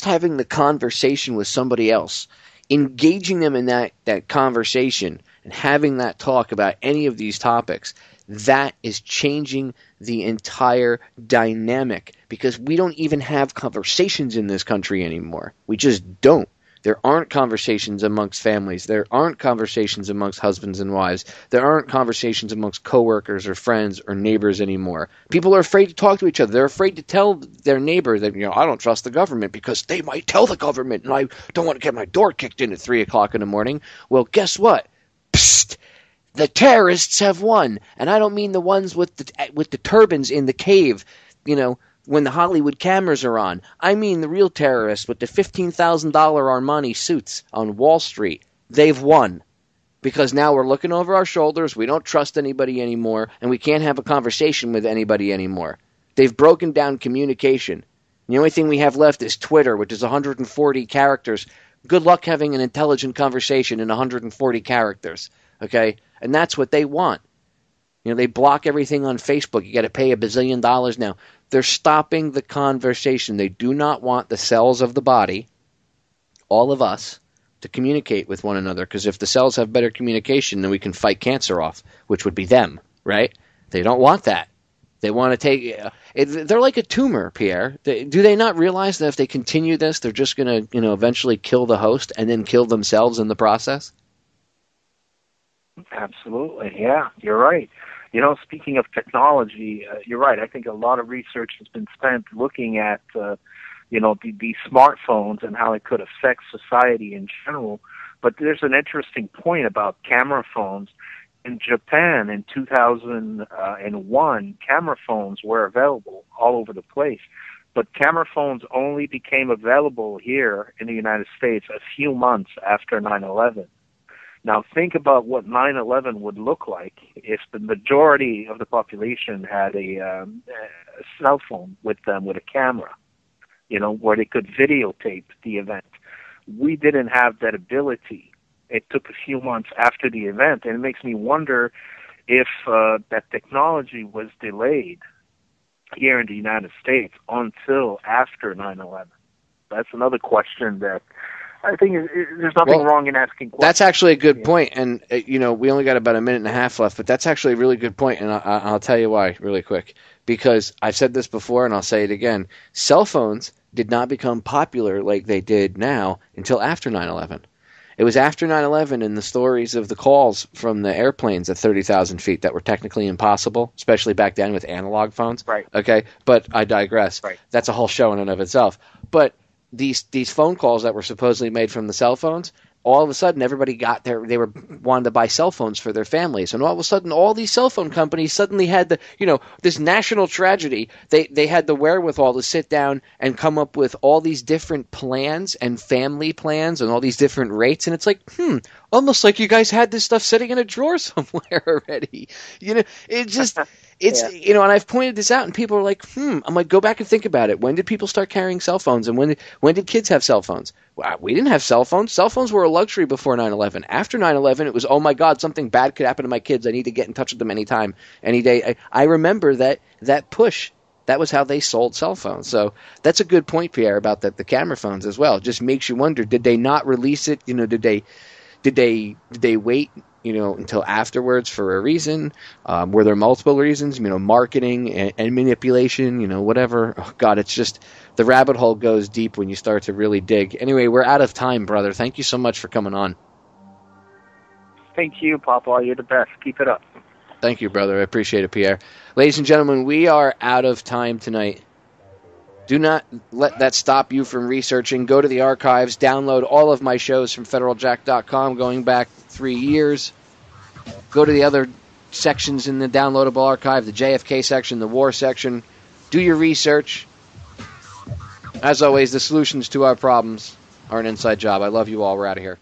having the conversation with somebody else, engaging them in that conversation and having that talk about any of these topics, that is changing the entire dynamic, because we don't even have conversations in this country anymore. We just don't. There aren't conversations amongst families. There aren't conversations amongst husbands and wives. There aren't conversations amongst coworkers or friends or neighbors anymore. People are afraid to talk to each other. They're afraid to tell their neighbor that, I don't trust the government because they might tell the government, and I don't want to get my door kicked in at 3 o'clock in the morning. Well, guess what? Psst! The terrorists have won. And I don't mean the ones with the turbans in the cave, when the Hollywood cameras are on. I mean the real terrorists with the $15,000 Armani suits on Wall Street. They've won. Because now we're looking over our shoulders, we don't trust anybody anymore, and we can't have a conversation with anybody anymore. They've broken down communication. The only thing we have left is Twitter, which is 140 characters. Good luck having an intelligent conversation in 140 characters. Okay? And that's what they want. They block everything on Facebook. You got to pay $1 bazillion now. They're stopping the conversation. They do not want the cells of the body, all of us, to communicate with one another. Because if the cells have better communication, then we can fight cancer off, which would be them, right? They don't want that. They want to take... they're like a tumor, Pierre. Do they not realize that if they continue this, they're just going to, eventually kill the host and then kill themselves in the process? Absolutely, yeah, you're right. Speaking of technology, you're right. I think a lot of research has been spent looking at, the smartphones and how it could affect society in general. But there's an interesting point about camera phones. In Japan in 2001, camera phones were available all over the place. But camera phones only became available here in the United States a few months after 9/11. Now think about what 9/11 would look like if the majority of the population had a cell phone with them with a camera, where they could videotape the event. We didn't have that ability. It took a few months after the event, and it makes me wonder if that technology was delayed here in the United States until after 9/11. That's another question that I think there's nothing wrong in asking questions. That's actually a good point, and we only got about a minute and a half left, but that's actually a really good point, and I'll tell you why really quick. Because I've said this before, and I'll say it again. Cell phones did not become popular like they did now until after 9/11. It was after 9/11 and the stories of the calls from the airplanes at 30,000 feet that were technically impossible, especially back then with analog phones. Right. Okay, but I digress. Right. That's a whole show in and of itself. But these phone calls that were supposedly made from the cell phones, all of a sudden everybody got there. They wanted to buy cell phones for their families, and all of a sudden all these cell phone companies suddenly had this national tragedy. They had the wherewithal to sit down and come up with all these different plans and family plans and all these different rates, and it's like almost like you guys had this stuff sitting in a drawer somewhere already. It just. It's and I've pointed this out, and people are like, I'm like, go back and think about it. When did people start carrying cell phones, and when did kids have cell phones? Well, we didn't have cell phones. Cell phones were a luxury before 9/11. After 9/11, it was, oh my God, something bad could happen to my kids. I need to get in touch with them anytime, any day. I remember that push. That was how they sold cell phones. So that's a good point, Pierre, about the camera phones as well. It just makes you wonder, did they not release it? Did they wait? Until afterwards for a reason? Were there multiple reasons? Marketing and manipulation, whatever. Oh, God, it's just the rabbit hole goes deep when you start to really dig. Anyway, we're out of time, brother. Thank you so much for coming on. Thank you, Papa. You're the best. Keep it up. Thank you, brother. I appreciate it, Pierre. Ladies and gentlemen, we are out of time tonight. Do not let that stop you from researching. Go to the archives. Download all of my shows from federaljack.com going back 3 years. Go to the other sections in the downloadable archive, the JFK section, the war section. Do your research. As always, the solutions to our problems are an inside job. I love you all. We're out of here.